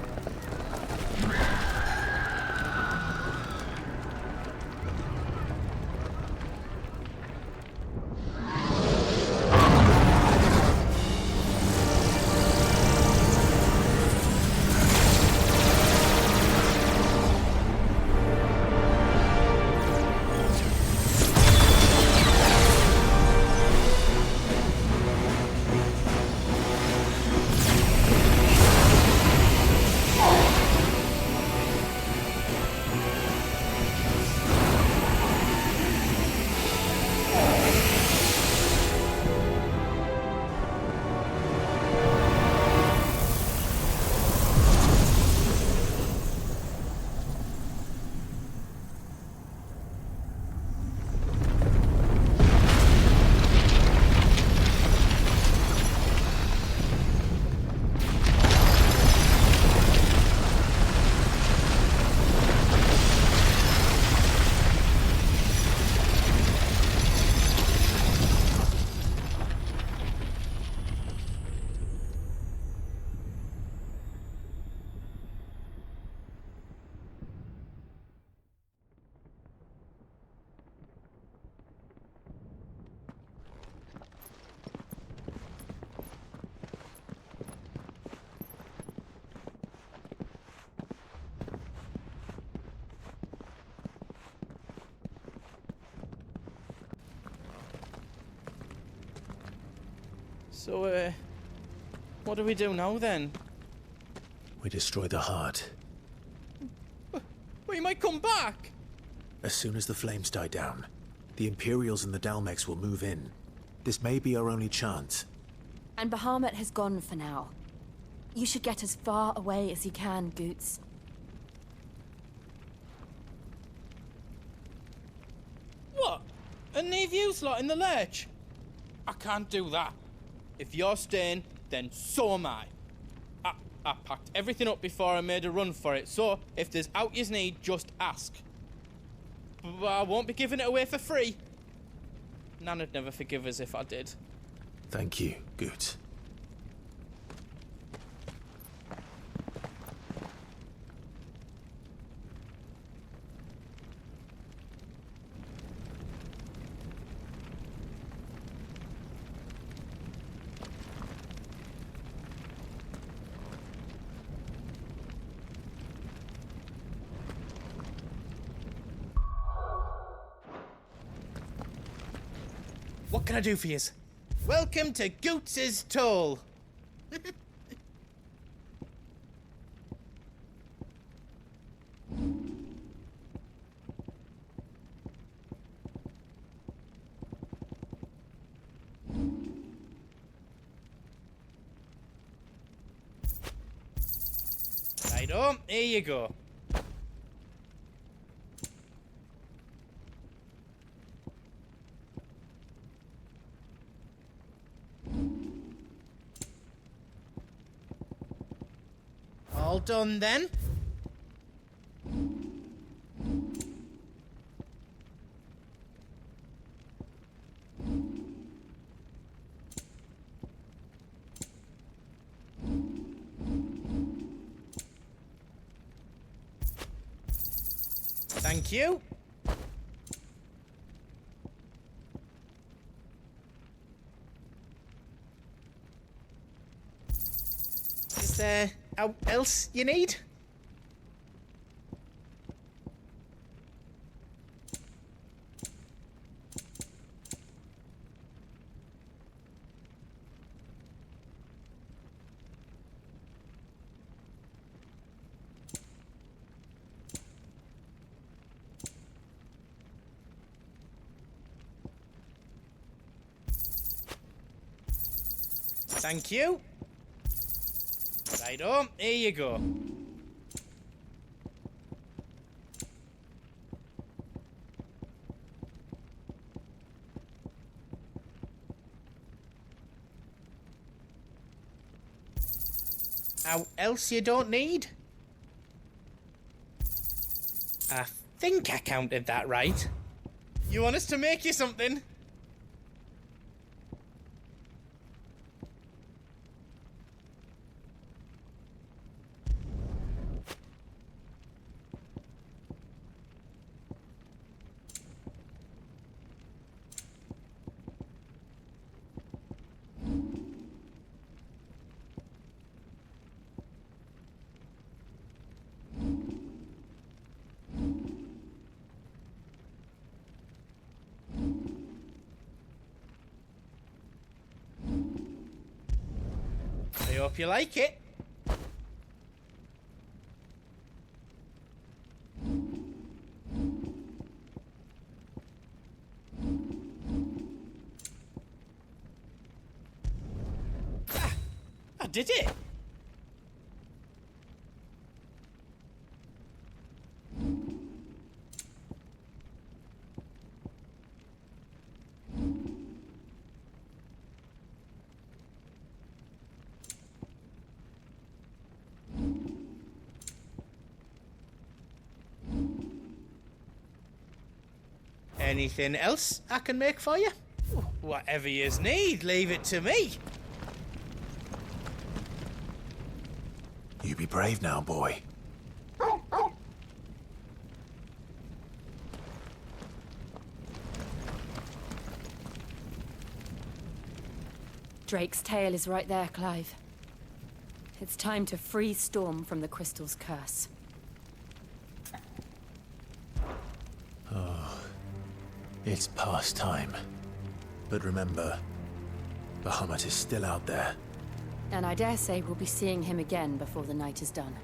[SPEAKER 13] So, what do we do now then?
[SPEAKER 4] We destroy the heart.
[SPEAKER 13] Well, you might come back!
[SPEAKER 4] As soon as the flames die down, the Imperials and the Dalmex will move in. This may be our only chance.
[SPEAKER 21] And Bahamut has gone for now. You should get as far away as you can, Goots.
[SPEAKER 13] What? And leave you lot in the lurch? I can't do that. If you're staying, then so am I. I packed everything up before I made a run for it, so if there's out yous need, just ask. But I won't be giving it away for free. Nan'd never forgive us if I did.
[SPEAKER 4] Thank you, Goots.
[SPEAKER 13] What can I do for yous? Welcome to Goots's Toll.
[SPEAKER 14] Righto, here you go. All done then? Thank you. Is there else you need? Thank you. Righto, here you go. How else you don't need? I think I counted that right. You want us to make you something? I hope you like it. I did it. Anything else I can make for you? Whatever yous need, leave it to me.
[SPEAKER 4] You be brave now, boy.
[SPEAKER 21] Drake's tail is right there, Clive. It's time to free Storm from the crystal's curse.
[SPEAKER 4] Oh, it's past time. But remember, Bahamut is still out there.
[SPEAKER 21] And I dare say we'll be seeing him again before the night is done.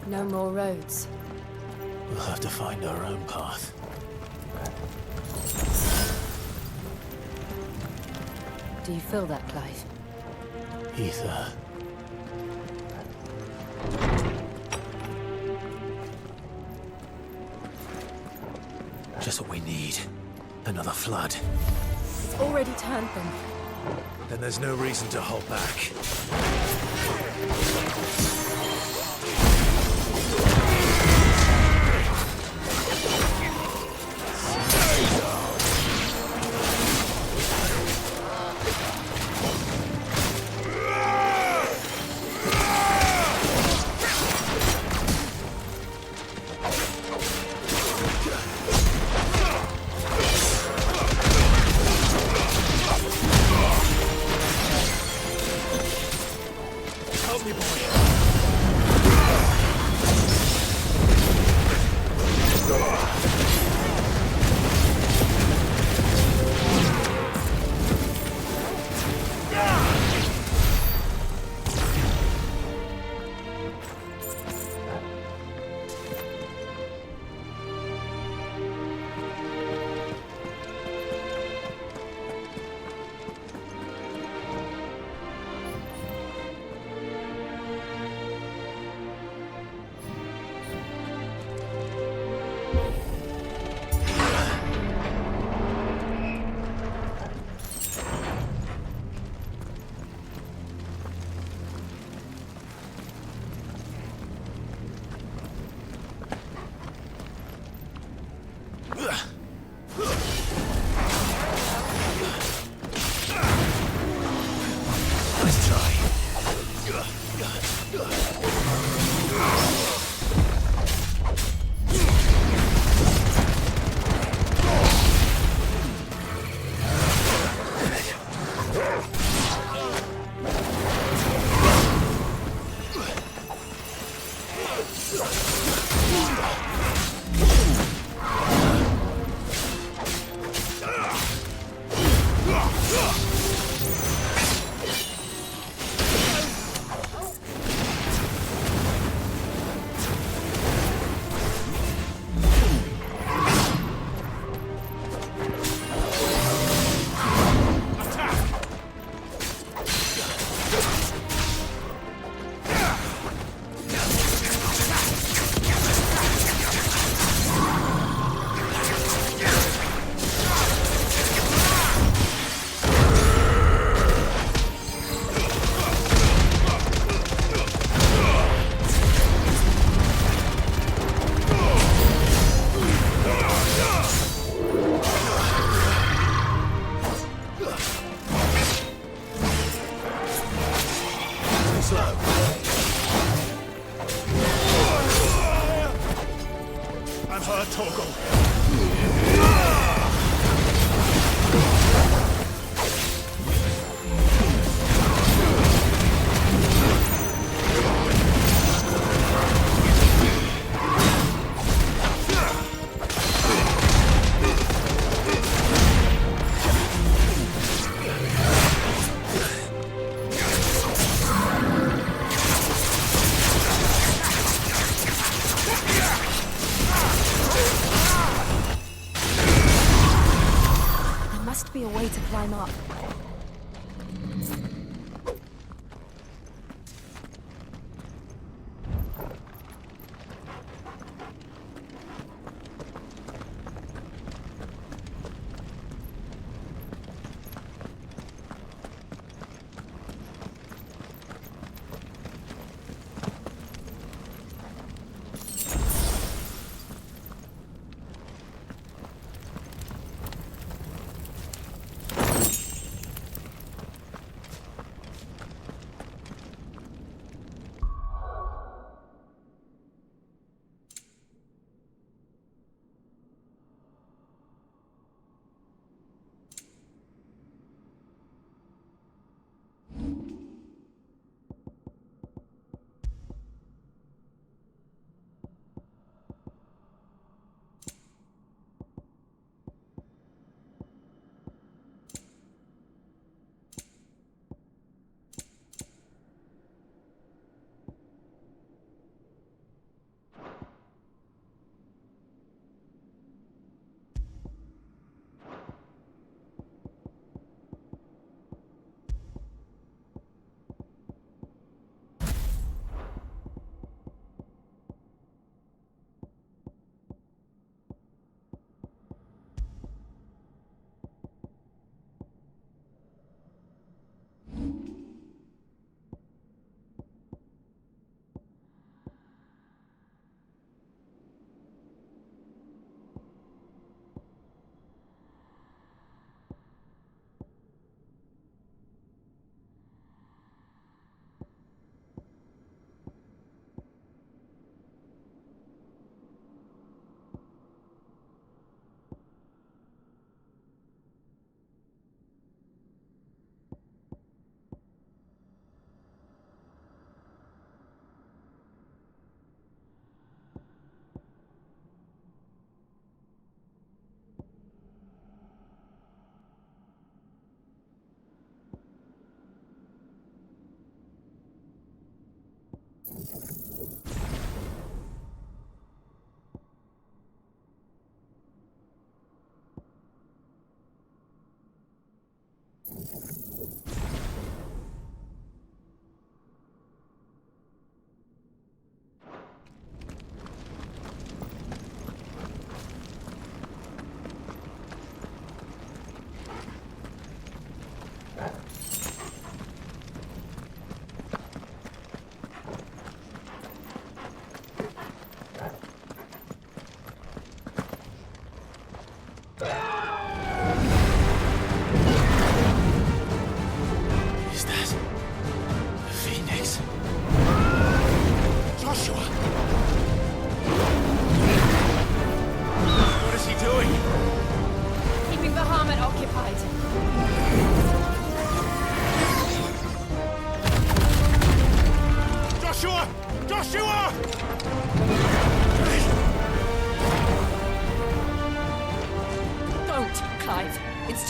[SPEAKER 21] No more roads.
[SPEAKER 4] We'll have to find our own path.
[SPEAKER 21] Do you feel that, Clive?
[SPEAKER 4] Ether. Just what we need. Another flood.
[SPEAKER 21] It's already turned them.
[SPEAKER 4] Then there's no reason to hold back. Help me, boy.
[SPEAKER 21] Be a way to climb up.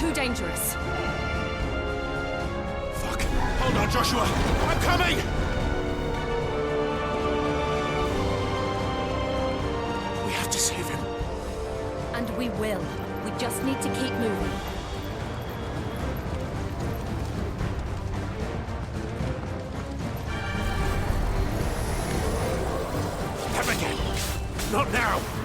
[SPEAKER 10] too dangerous.
[SPEAKER 12] Fuck. Hold on, Joshua. I'm coming! We have to save him.
[SPEAKER 21] And we will. We just need to keep moving.
[SPEAKER 12] Come again. Not now.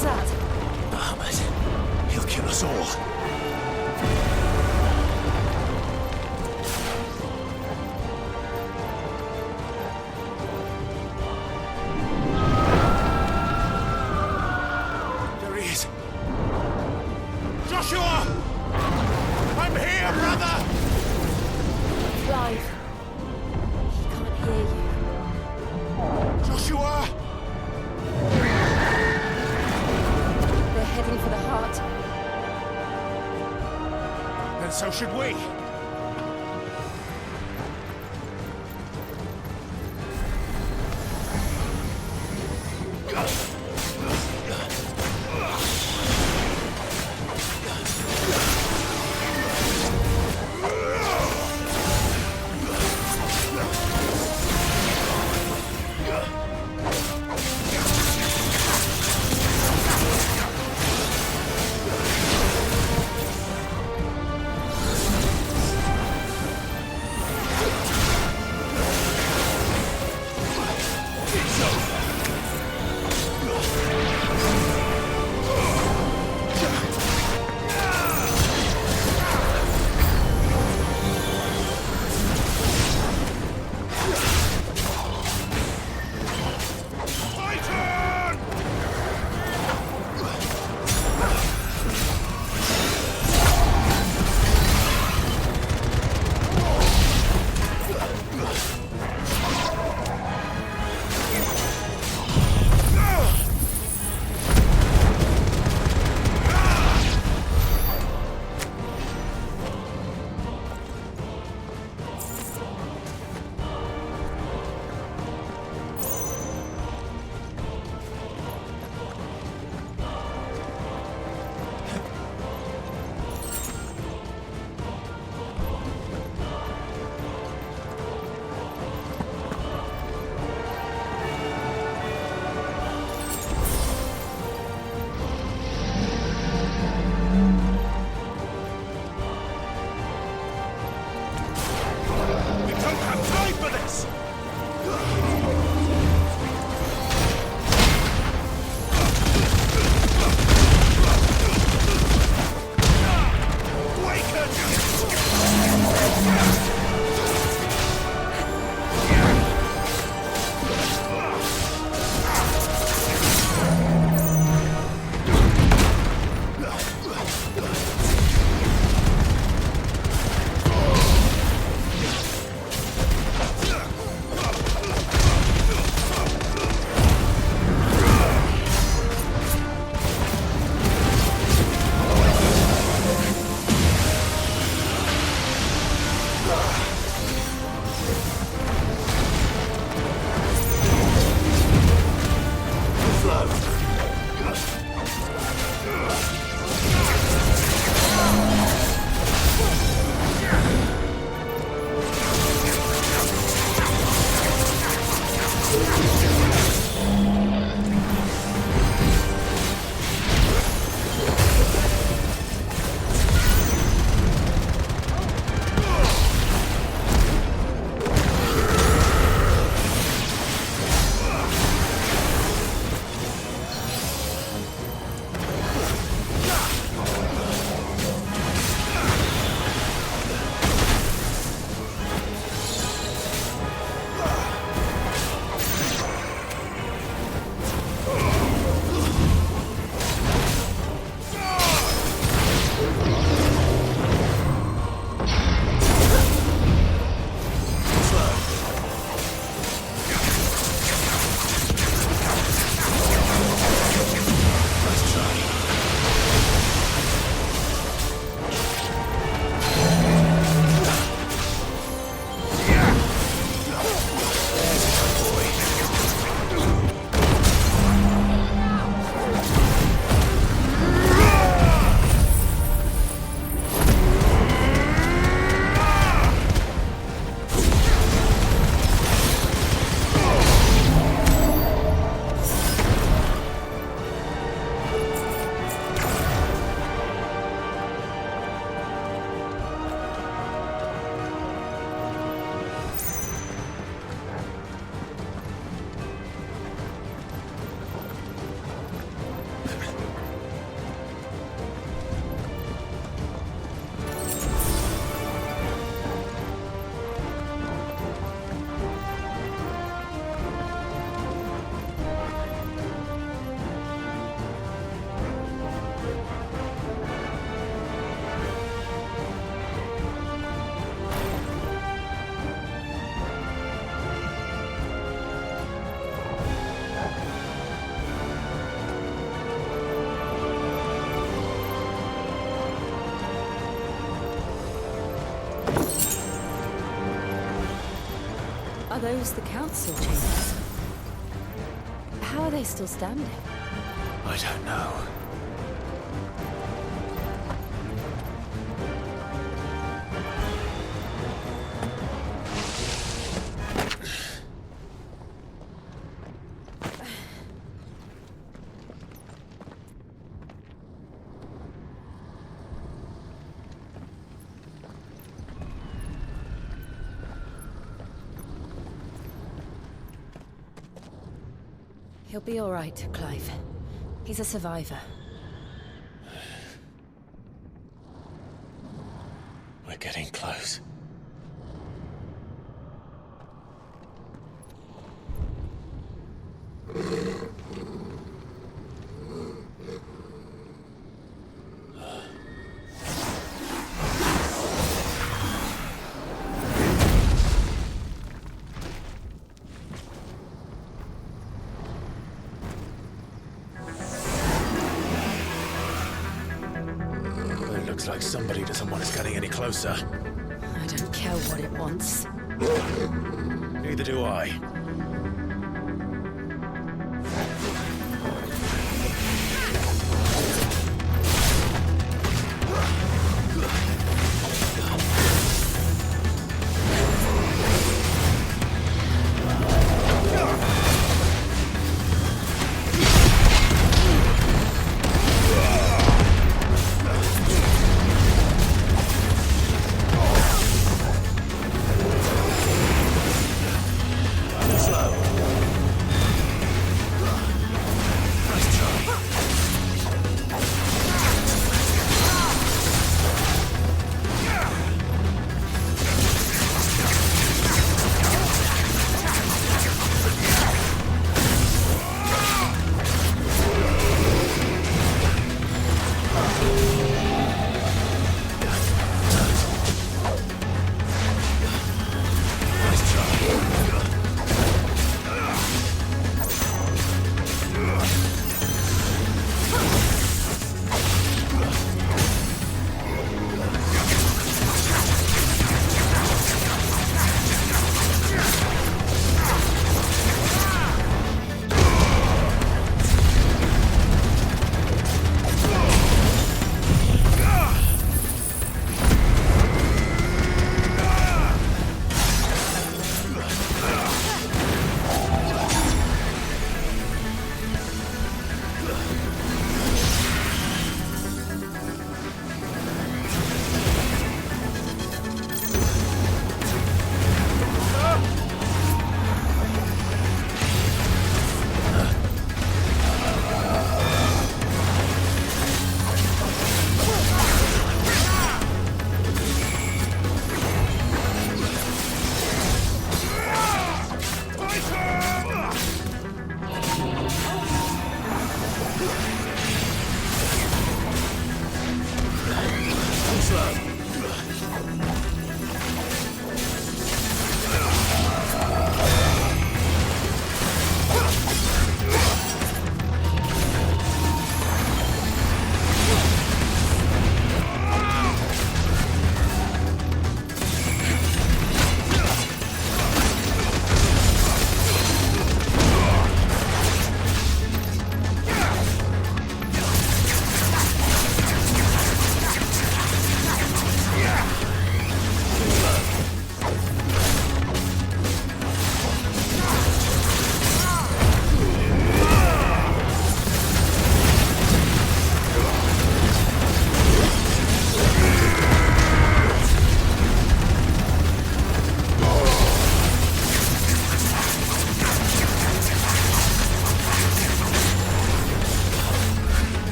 [SPEAKER 21] was that?
[SPEAKER 4] Bahamut. He'll kill us all.
[SPEAKER 2] Joshua! I'm here, brother!
[SPEAKER 21] Clive. He can't hear you.
[SPEAKER 2] Joshua!
[SPEAKER 21] They're heading for the heart.
[SPEAKER 2] Then so should we.
[SPEAKER 10] Are those the council chambers? How are they still standing?
[SPEAKER 4] I don't know.
[SPEAKER 10] He'll be all right, Clive. He's a survivor.
[SPEAKER 4] We're getting close. Looks like somebody doesn't want us getting any closer.
[SPEAKER 10] I don't care what it wants.
[SPEAKER 4] Neither do I.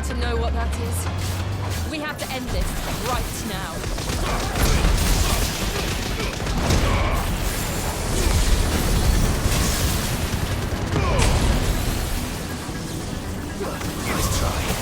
[SPEAKER 21] to know what that is. We have to end this right now.
[SPEAKER 4] Nice try.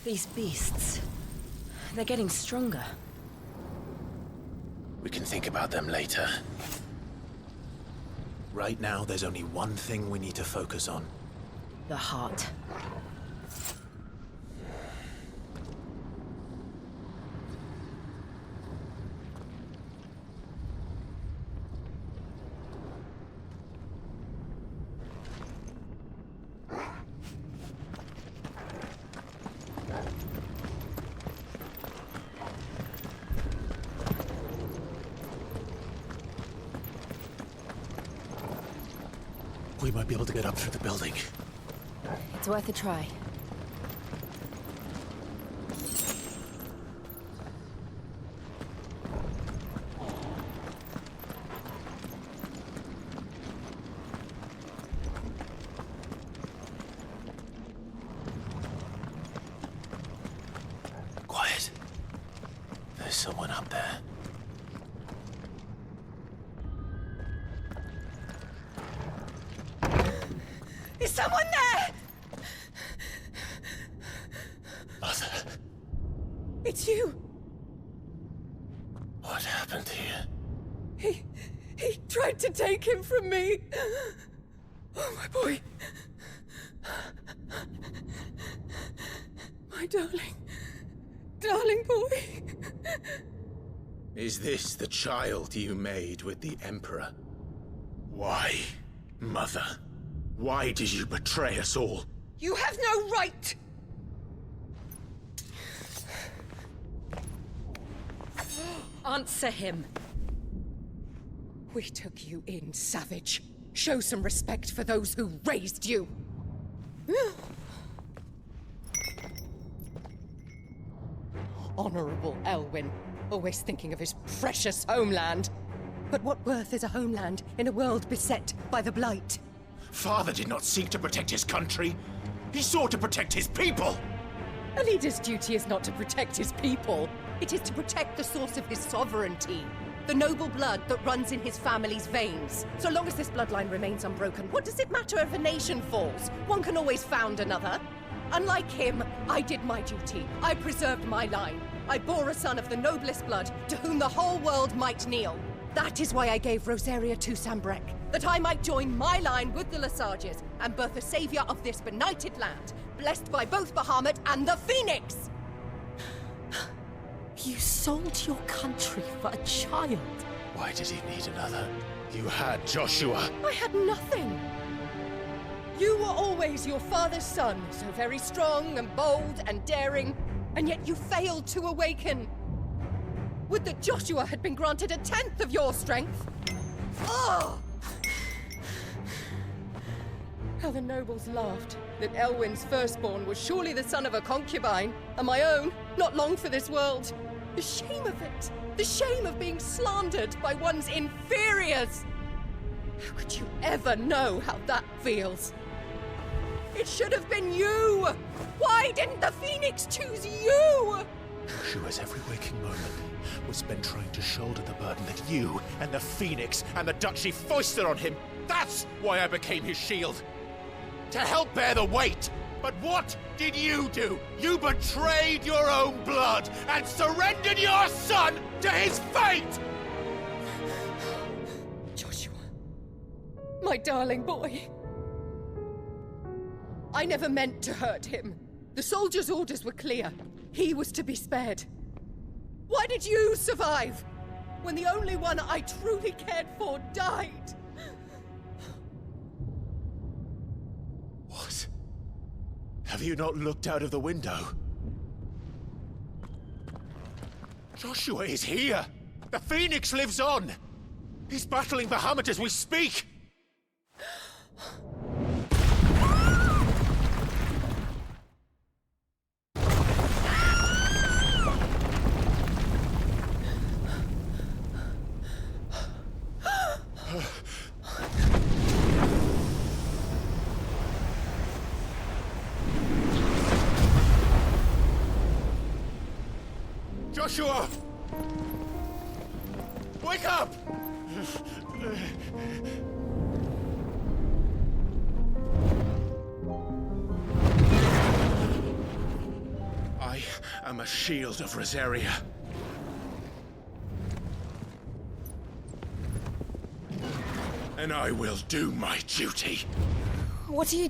[SPEAKER 10] These beasts, they're getting stronger.
[SPEAKER 4] We can think about them later. Right now, there's only one thing we need to focus on.
[SPEAKER 10] The heart.
[SPEAKER 4] We might be able to get up through the building.
[SPEAKER 21] It's worth a try.
[SPEAKER 4] Quiet. There's someone up there.
[SPEAKER 21] Is someone there?
[SPEAKER 4] Mother.
[SPEAKER 21] It's you.
[SPEAKER 4] What happened here?
[SPEAKER 21] He tried to take him from me. Oh, my boy. My darling. Darling boy.
[SPEAKER 4] Is this the child you made with the Emperor? Why, Mother? Why did you betray us all?
[SPEAKER 21] You have no right! Answer him.
[SPEAKER 8] We took you in, savage. Show some respect for those who raised you. Honorable Elwyn, always thinking of his precious homeland. But what worth is a homeland in a world beset by the Blight?
[SPEAKER 4] Father did not seek to protect his country. He sought to protect his people.
[SPEAKER 8] A leader's duty is not to protect his people. It is to protect the source of his sovereignty. The noble blood that runs in his family's veins. So long as this bloodline remains unbroken, what does it matter if a nation falls? One can always found another. Unlike him, I did my duty. I preserved my line. I bore a son of the noblest blood, to whom the whole world might kneel. That is why I gave Rosaria to Sambrek, that I might join my line with the Lesages and birth a savior of this benighted land, blessed by both Bahamut and the Phoenix!
[SPEAKER 1] You sold your country for a child.
[SPEAKER 4] Why did he need another? You had Joshua.
[SPEAKER 8] I had nothing. You were always your father's son, so very strong and bold and daring, and yet you failed to awaken. Would that Joshua had been granted 1/10 of your strength? Oh! How the nobles laughed that Elwyn's firstborn was surely the son of a concubine, and my own, not long for this world. The shame of it! The shame of being slandered by one's inferiors! How could you ever know how that feels? It should have been you! Why didn't the Phoenix choose you?
[SPEAKER 4] Joshua's every waking moment was spent trying to shoulder the burden that you and the Phoenix and the Duchy foisted on him. That's why I became his shield. To help bear the weight. But what did you do? You betrayed your own blood and surrendered your son to his fate!
[SPEAKER 8] Joshua. My darling boy. I never meant to hurt him. The soldiers' orders were clear. He was to be spared. Why did you survive? When the only one I truly cared for died?
[SPEAKER 4] What? Have you not looked out of the window? Joshua is here! The Phoenix lives on! He's battling Bahamut as we speak! Joshua! Wake up! I am a shield of Rosaria. And I will do my duty.
[SPEAKER 21] What are you...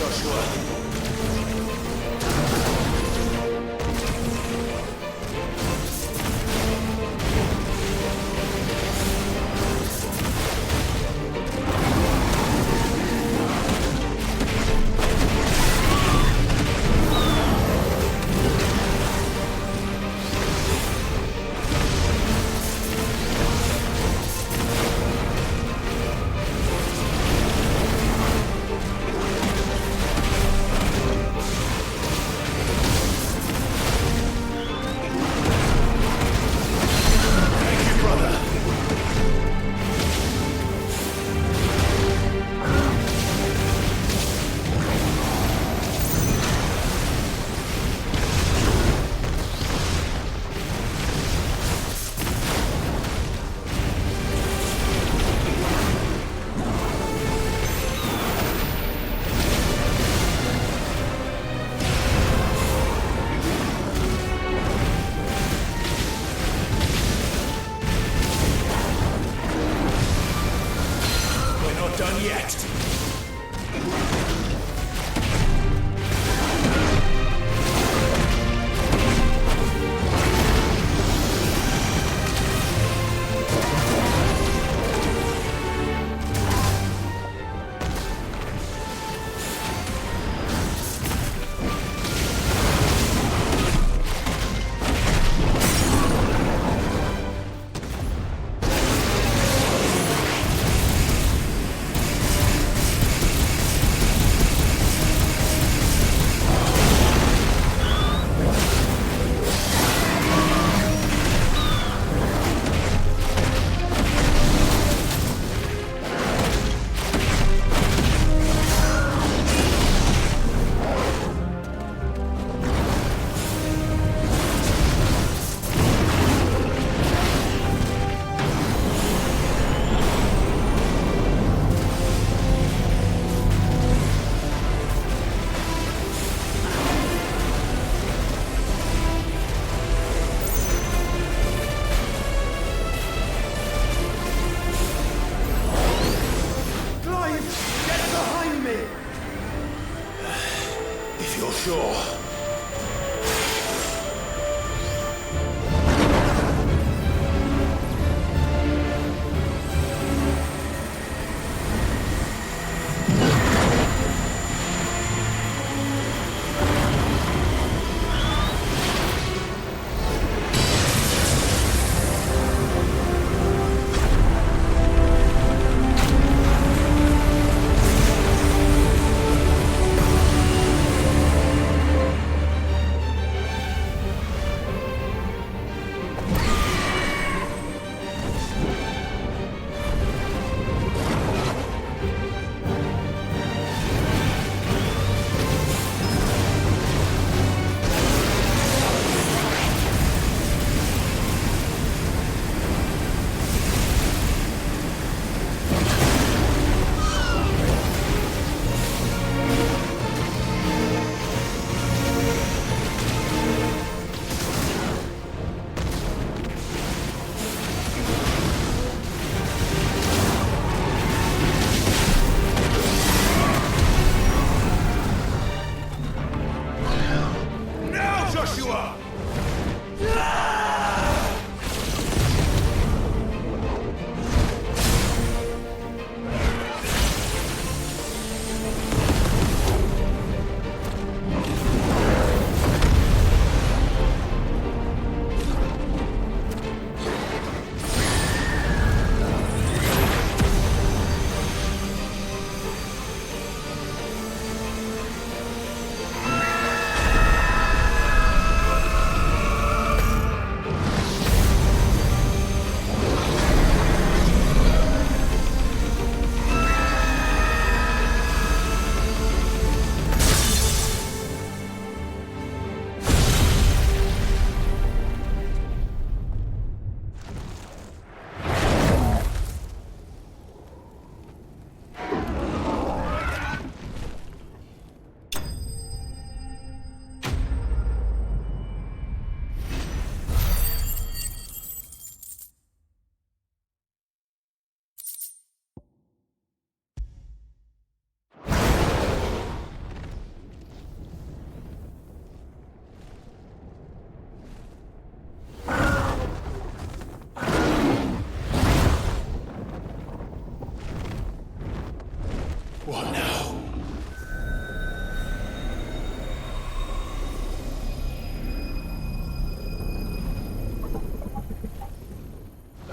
[SPEAKER 4] Joshua.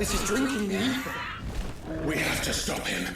[SPEAKER 4] This is drinking me. We have to stop him.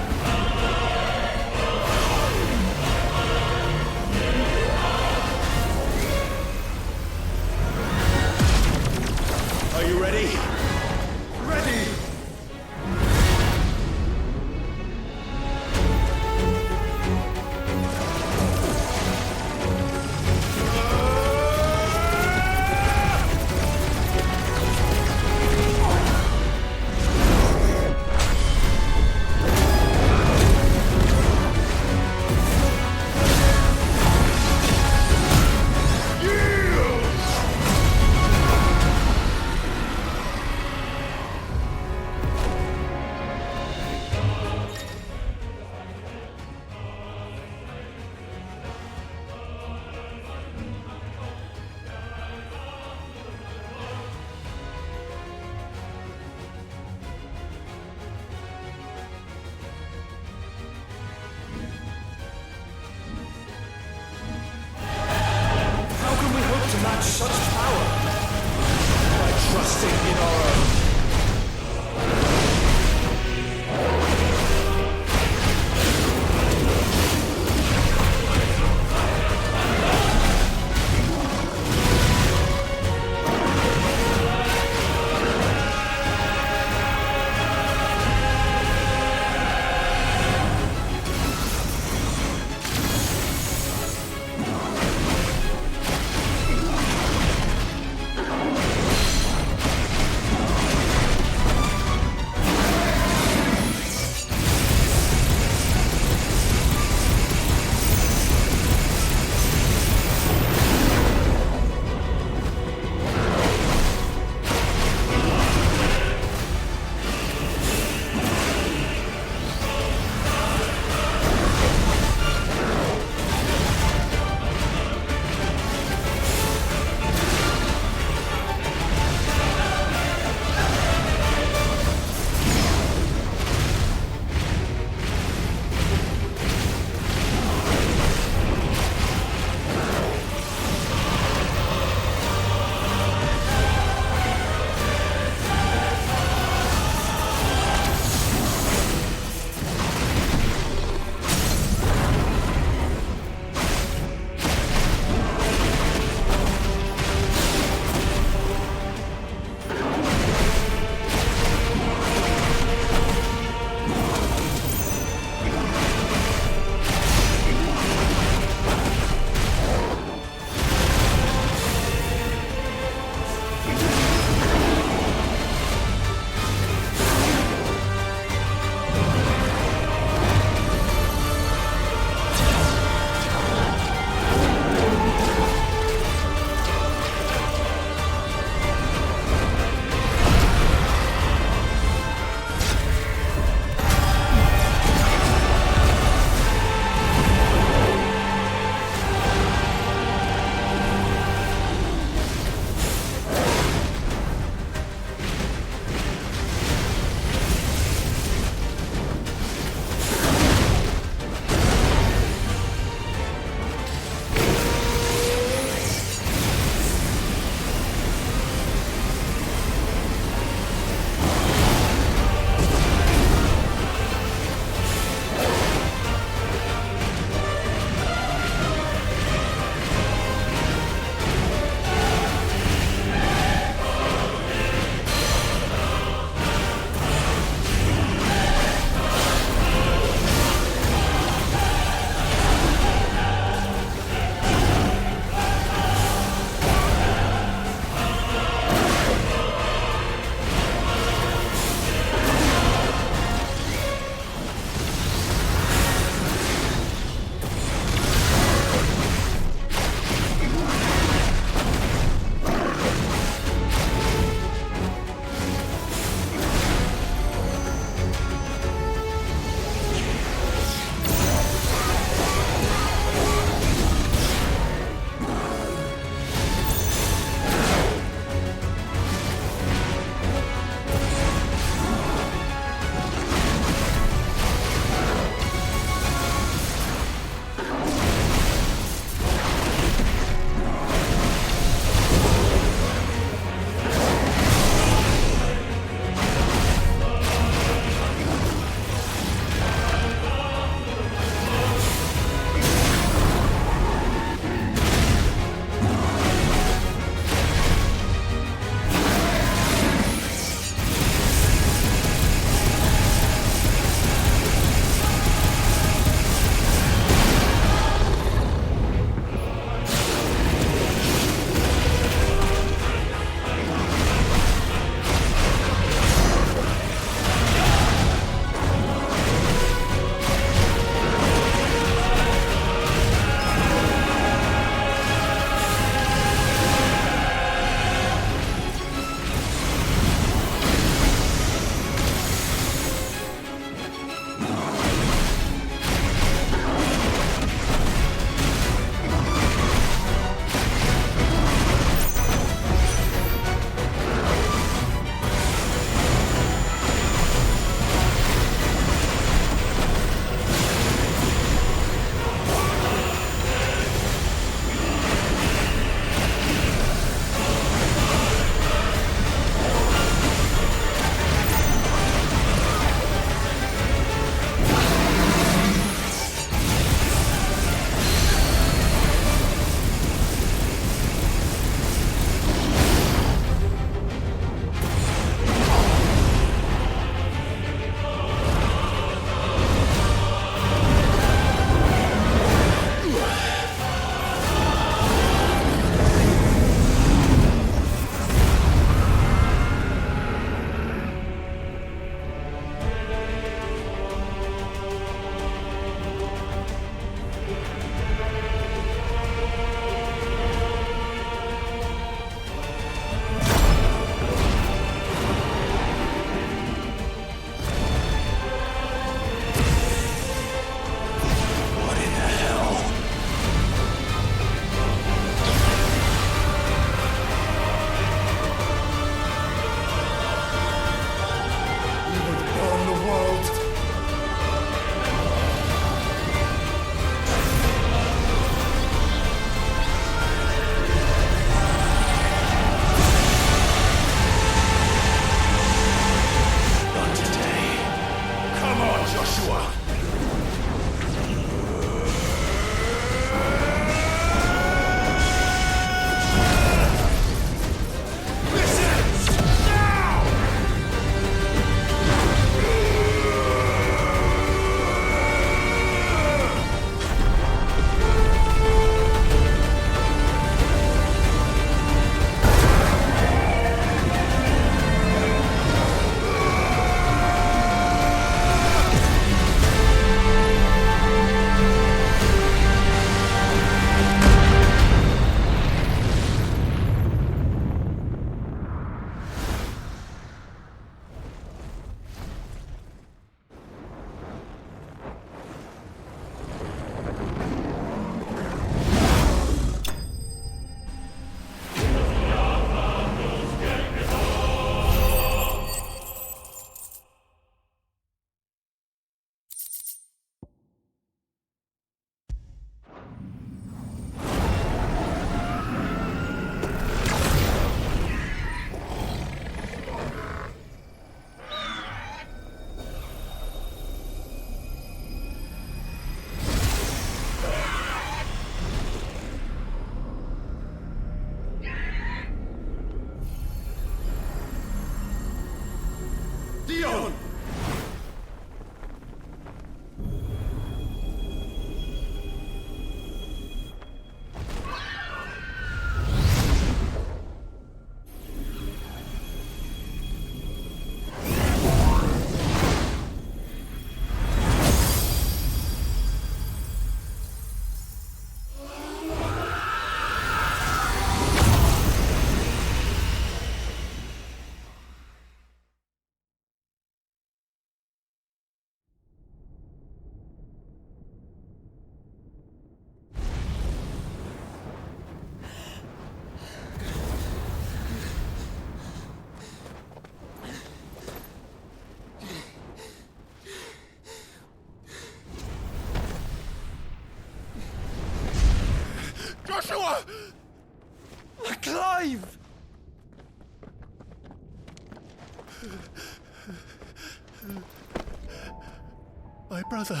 [SPEAKER 4] My brother.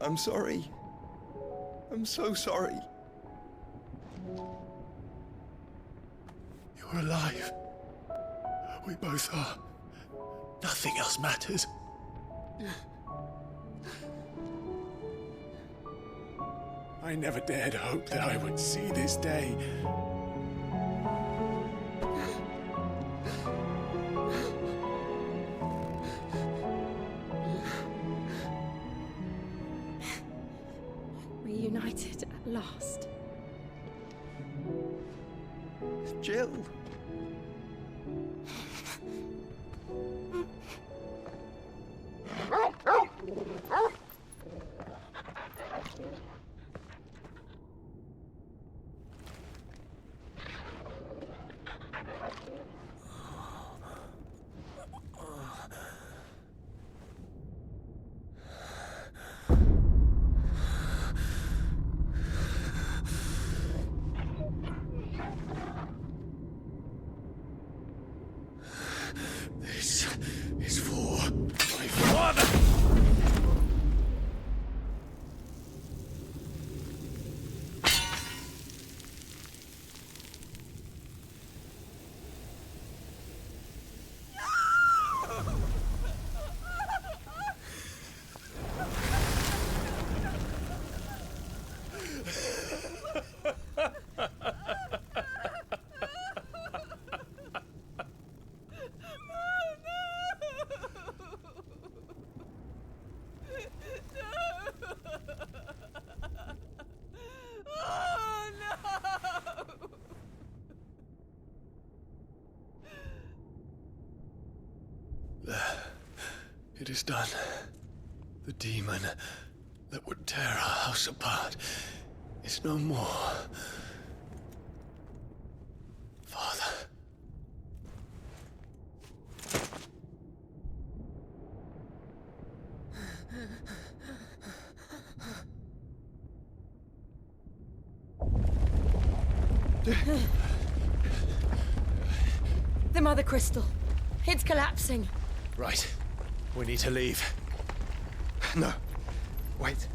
[SPEAKER 15] I'm sorry. I'm so sorry.
[SPEAKER 4] You're alive. We both are. Nothing else matters. I never dared hope that I would see this day.
[SPEAKER 21] Reunited at last.
[SPEAKER 15] Jill.
[SPEAKER 4] This is for my father! It is done. The demon that would tear our house apart is no more. Father.
[SPEAKER 21] The Mother Crystal. It's collapsing.
[SPEAKER 4] Right. We need to leave.
[SPEAKER 15] No. Wait.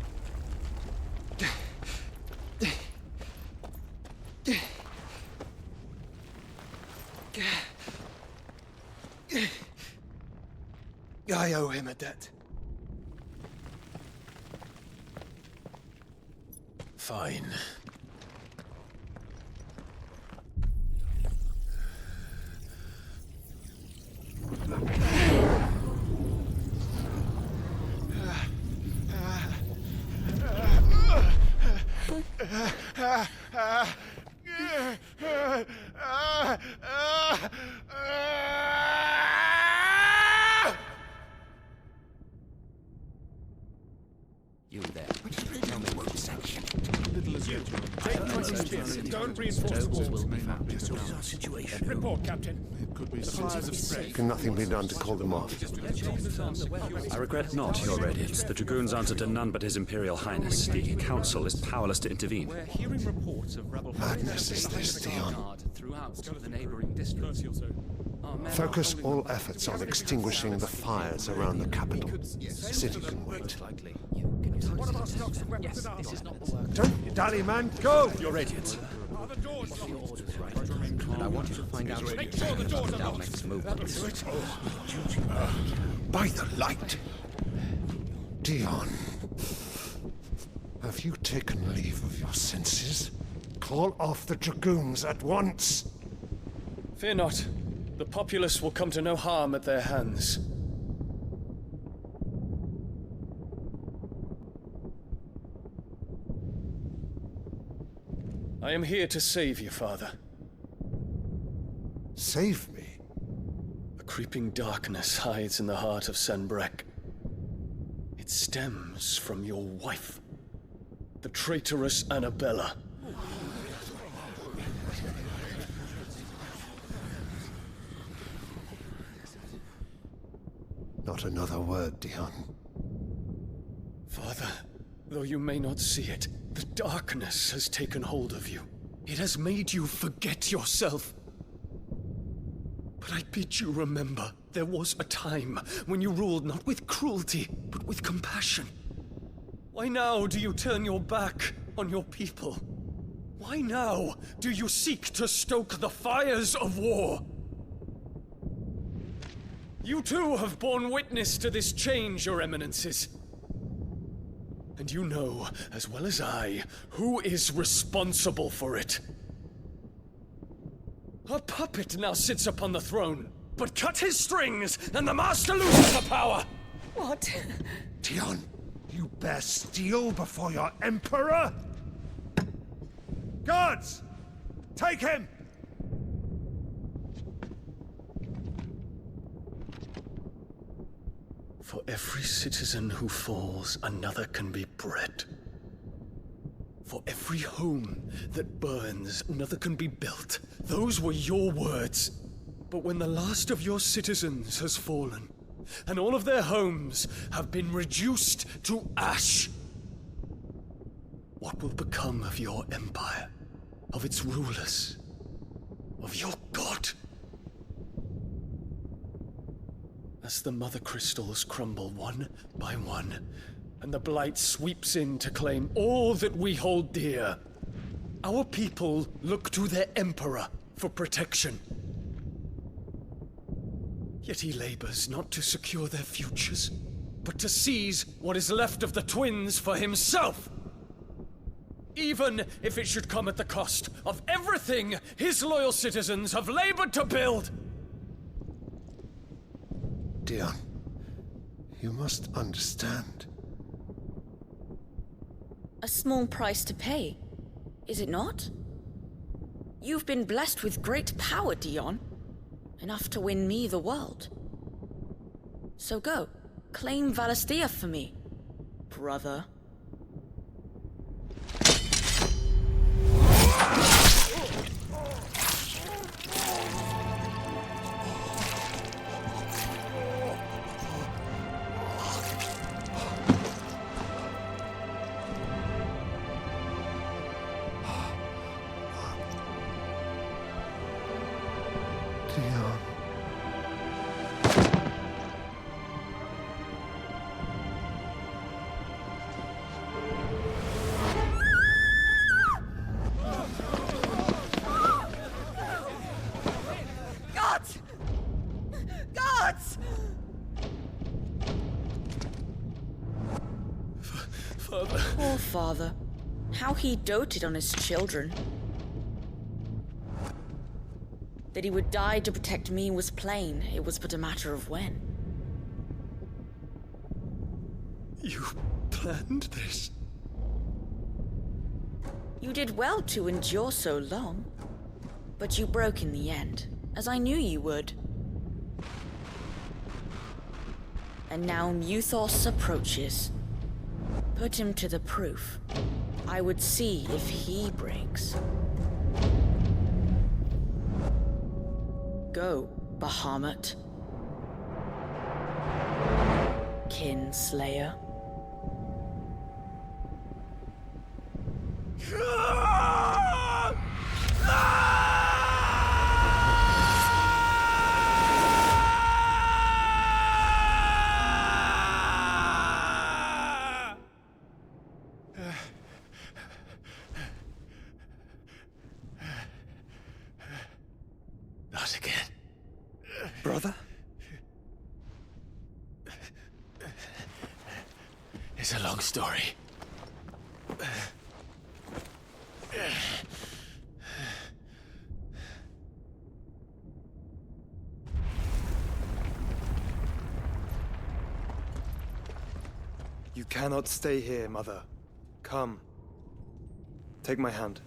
[SPEAKER 15] I owe him a debt.
[SPEAKER 4] Fine.
[SPEAKER 6] You there. Tell me what section.
[SPEAKER 4] Don't reinforce the walls.
[SPEAKER 6] Situation.
[SPEAKER 4] Report, Captain. It could be supplies of strength.
[SPEAKER 20] Can nothing be done to call them off?
[SPEAKER 11] I regret not, Your Radiance. The Dragoons answer to none but His Imperial Highness. The Council is powerless to intervene.
[SPEAKER 6] We're hearing reports of rebel
[SPEAKER 20] Madness is this, Dion.
[SPEAKER 6] throughout the neighboring districts.
[SPEAKER 20] Focus all efforts on extinguishing the fires around the capital. The city can wait. Don't you dally, man! Go!
[SPEAKER 11] Your Radiance.
[SPEAKER 6] And I want you to find out about Dalmec's movements.
[SPEAKER 20] By the light! Dion, have you taken leave of your senses? Call off the Dragoons at once!
[SPEAKER 16] Fear not. The populace will come to no harm at their hands. I am here to save you, Father.
[SPEAKER 20] Save me?
[SPEAKER 16] A creeping darkness hides in the heart of Sanbreque. It stems from your wife, the traitorous Annabella.
[SPEAKER 20] Not another word, Dion.
[SPEAKER 16] Father, though you may not see it, the darkness has taken hold of you. It has made you forget yourself. But I bid you remember, there was a time when you ruled not with cruelty, but with compassion. Why now do you turn your back on your people? Why now do you seek to stoke the fires of war? You too have borne witness to this change, your eminences. And you know, as well as I, who is responsible for it. A puppet now sits upon the throne, but cut his strings, and the master loses the power!
[SPEAKER 17] What?
[SPEAKER 4] Dion, you bear steel before your emperor? Guards! Take him!
[SPEAKER 16] For every citizen who falls, another can be bred. For every home that burns, another can be built. Those were your words. But when the last of your citizens has fallen, and all of their homes have been reduced to ash, what will become of your empire, of its rulers, of your god? As the mother crystals crumble one by one, and the blight sweeps in to claim all that we hold dear, our people look to their emperor for protection. Yet he labors not to secure their futures, but to seize what is left of the twins for himself! Even if it should come at the cost of everything his loyal citizens have labored to build!
[SPEAKER 20] Dion, you must understand.
[SPEAKER 9] A small price to pay, is it not? You've been blessed with great power, Dion. Enough to win me the world. So go, claim Valisthea for me, brother. Poor father. How he doted on his children. That he would die to protect me was plain. It was but a matter of when.
[SPEAKER 16] You planned this?
[SPEAKER 9] You did well to endure so long. But you broke in the end, as I knew you would. And now Muthos approaches. Put him to the proof. I would see if he breaks. Go, Bahamut. Kinslayer.
[SPEAKER 16] Not again.
[SPEAKER 15] Brother?
[SPEAKER 16] It's a long story.
[SPEAKER 15] You cannot stay here, Mother. Come. Take my hand.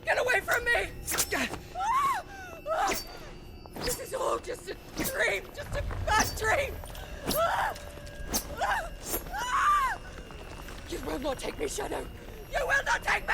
[SPEAKER 8] Get away from me! This is all just a dream, just a bad dream! You will not take me, Shadow! You will not take me!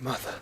[SPEAKER 15] Mother.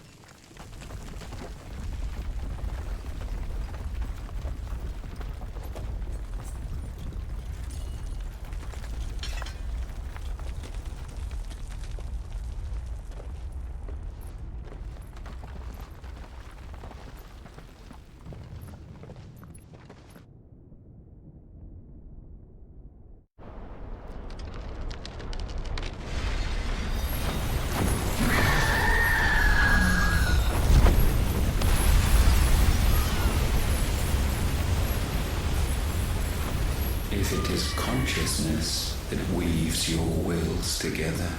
[SPEAKER 7] If it is consciousness that weaves your wills together,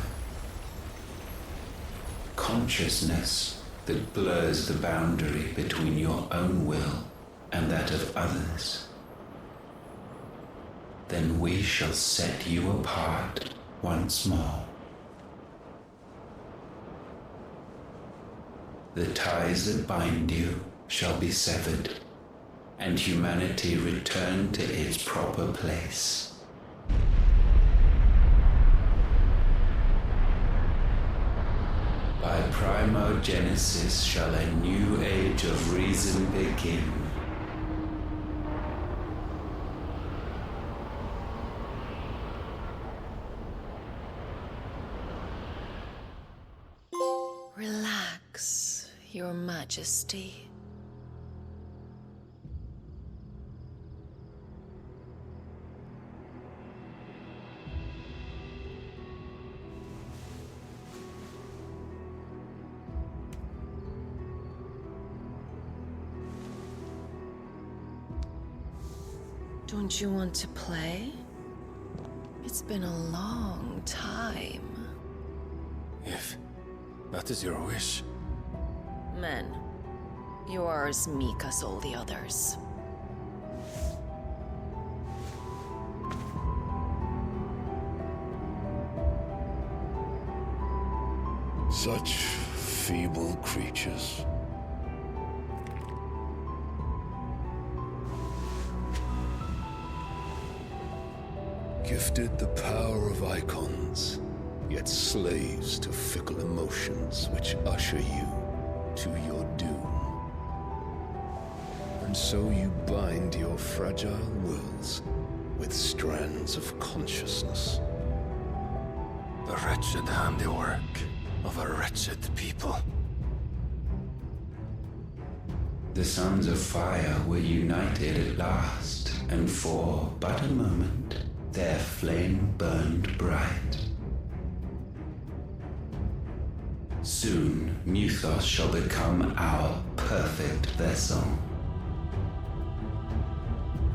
[SPEAKER 7] consciousness that blurs the boundary between your own will and that of others, then we shall set you apart once more. The ties that bind you shall be severed, and humanity return to its proper place. By primogenesis shall a new age of reason begin.
[SPEAKER 1] Relax, Your Majesty. Don't you want to play? It's been a long time.
[SPEAKER 15] If that is your wish.
[SPEAKER 1] Men, you are as meek as all the others.
[SPEAKER 22] Such feeble creatures. Gifted the power of Eikons, yet slaves to fickle emotions which usher you to your doom. And so you bind your fragile wills with strands of consciousness.
[SPEAKER 15] The wretched handiwork of a wretched people.
[SPEAKER 7] The sons of fire were united at last, and for but a moment their flame burned bright. Soon, Mythos shall become our perfect vessel.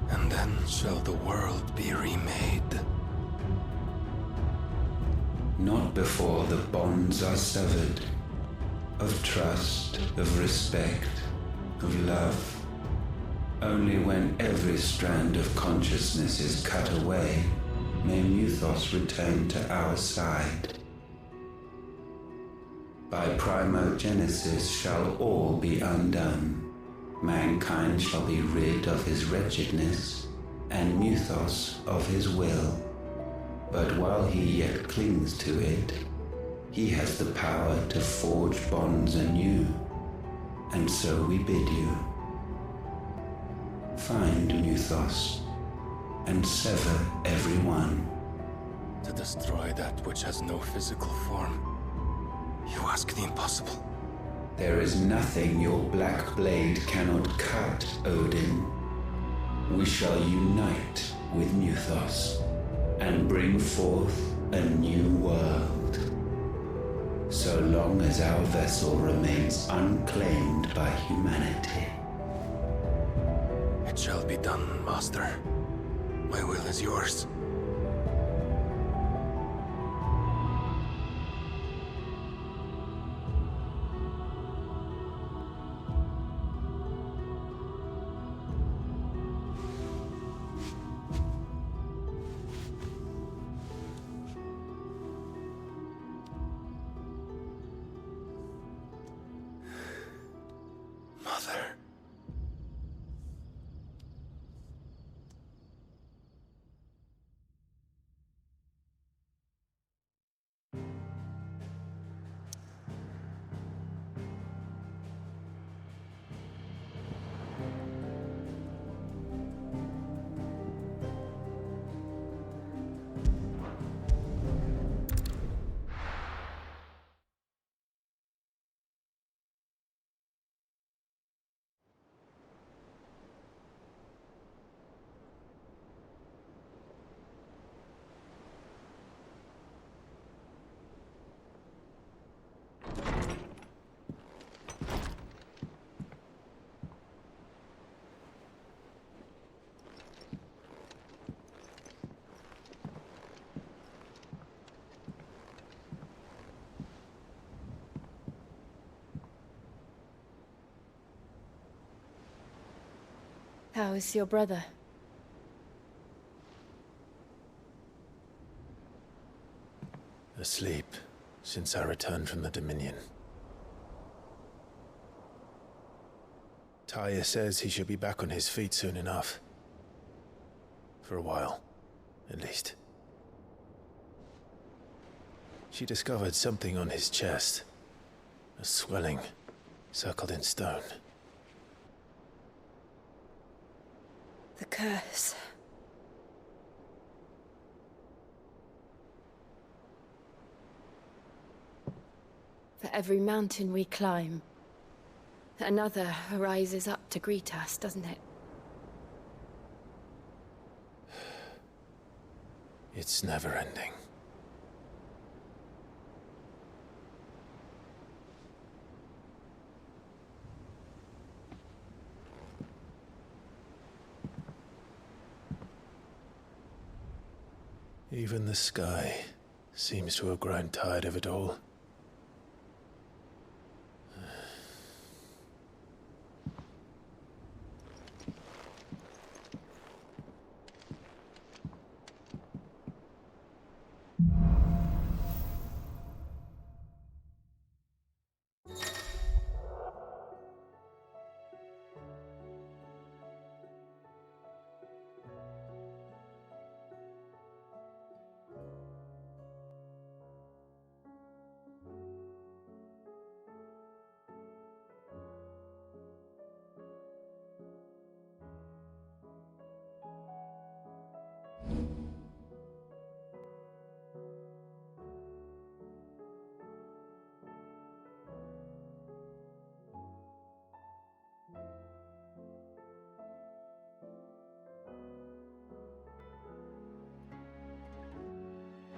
[SPEAKER 15] And then shall the world be remade.
[SPEAKER 7] Not before the bonds are severed, of trust, of respect, of love. Only when every strand of consciousness is cut away, may Mythos return to our side. By primogenesis shall all be undone. Mankind shall be rid of his wretchedness, and Mythos of his will. But while he yet clings to it, he has the power to forge bonds anew. And so we bid you, find Mythos, and sever everyone.
[SPEAKER 15] To destroy that which has no physical form. You ask the impossible.
[SPEAKER 7] There is nothing your black blade cannot cut, Odin. We shall unite with Mythos, and bring forth a new world. So long as our vessel remains unclaimed by humanity.
[SPEAKER 15] It shall be done, Master. My will is yours.
[SPEAKER 21] How is your brother?
[SPEAKER 4] Asleep since I returned from the Dominion. Taya says he should be back on his feet soon enough. For a while, at least. She discovered something on his chest. A swelling, circled in stone.
[SPEAKER 3] The curse.
[SPEAKER 21] For every mountain we climb, another rises up to greet us, doesn't it?
[SPEAKER 4] It's never ending. Even the sky seems to have grown tired of it all.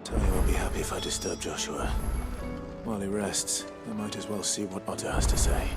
[SPEAKER 4] Tony won't be happy if I disturb Joshua. While he rests, I might as well see what Otter has to say.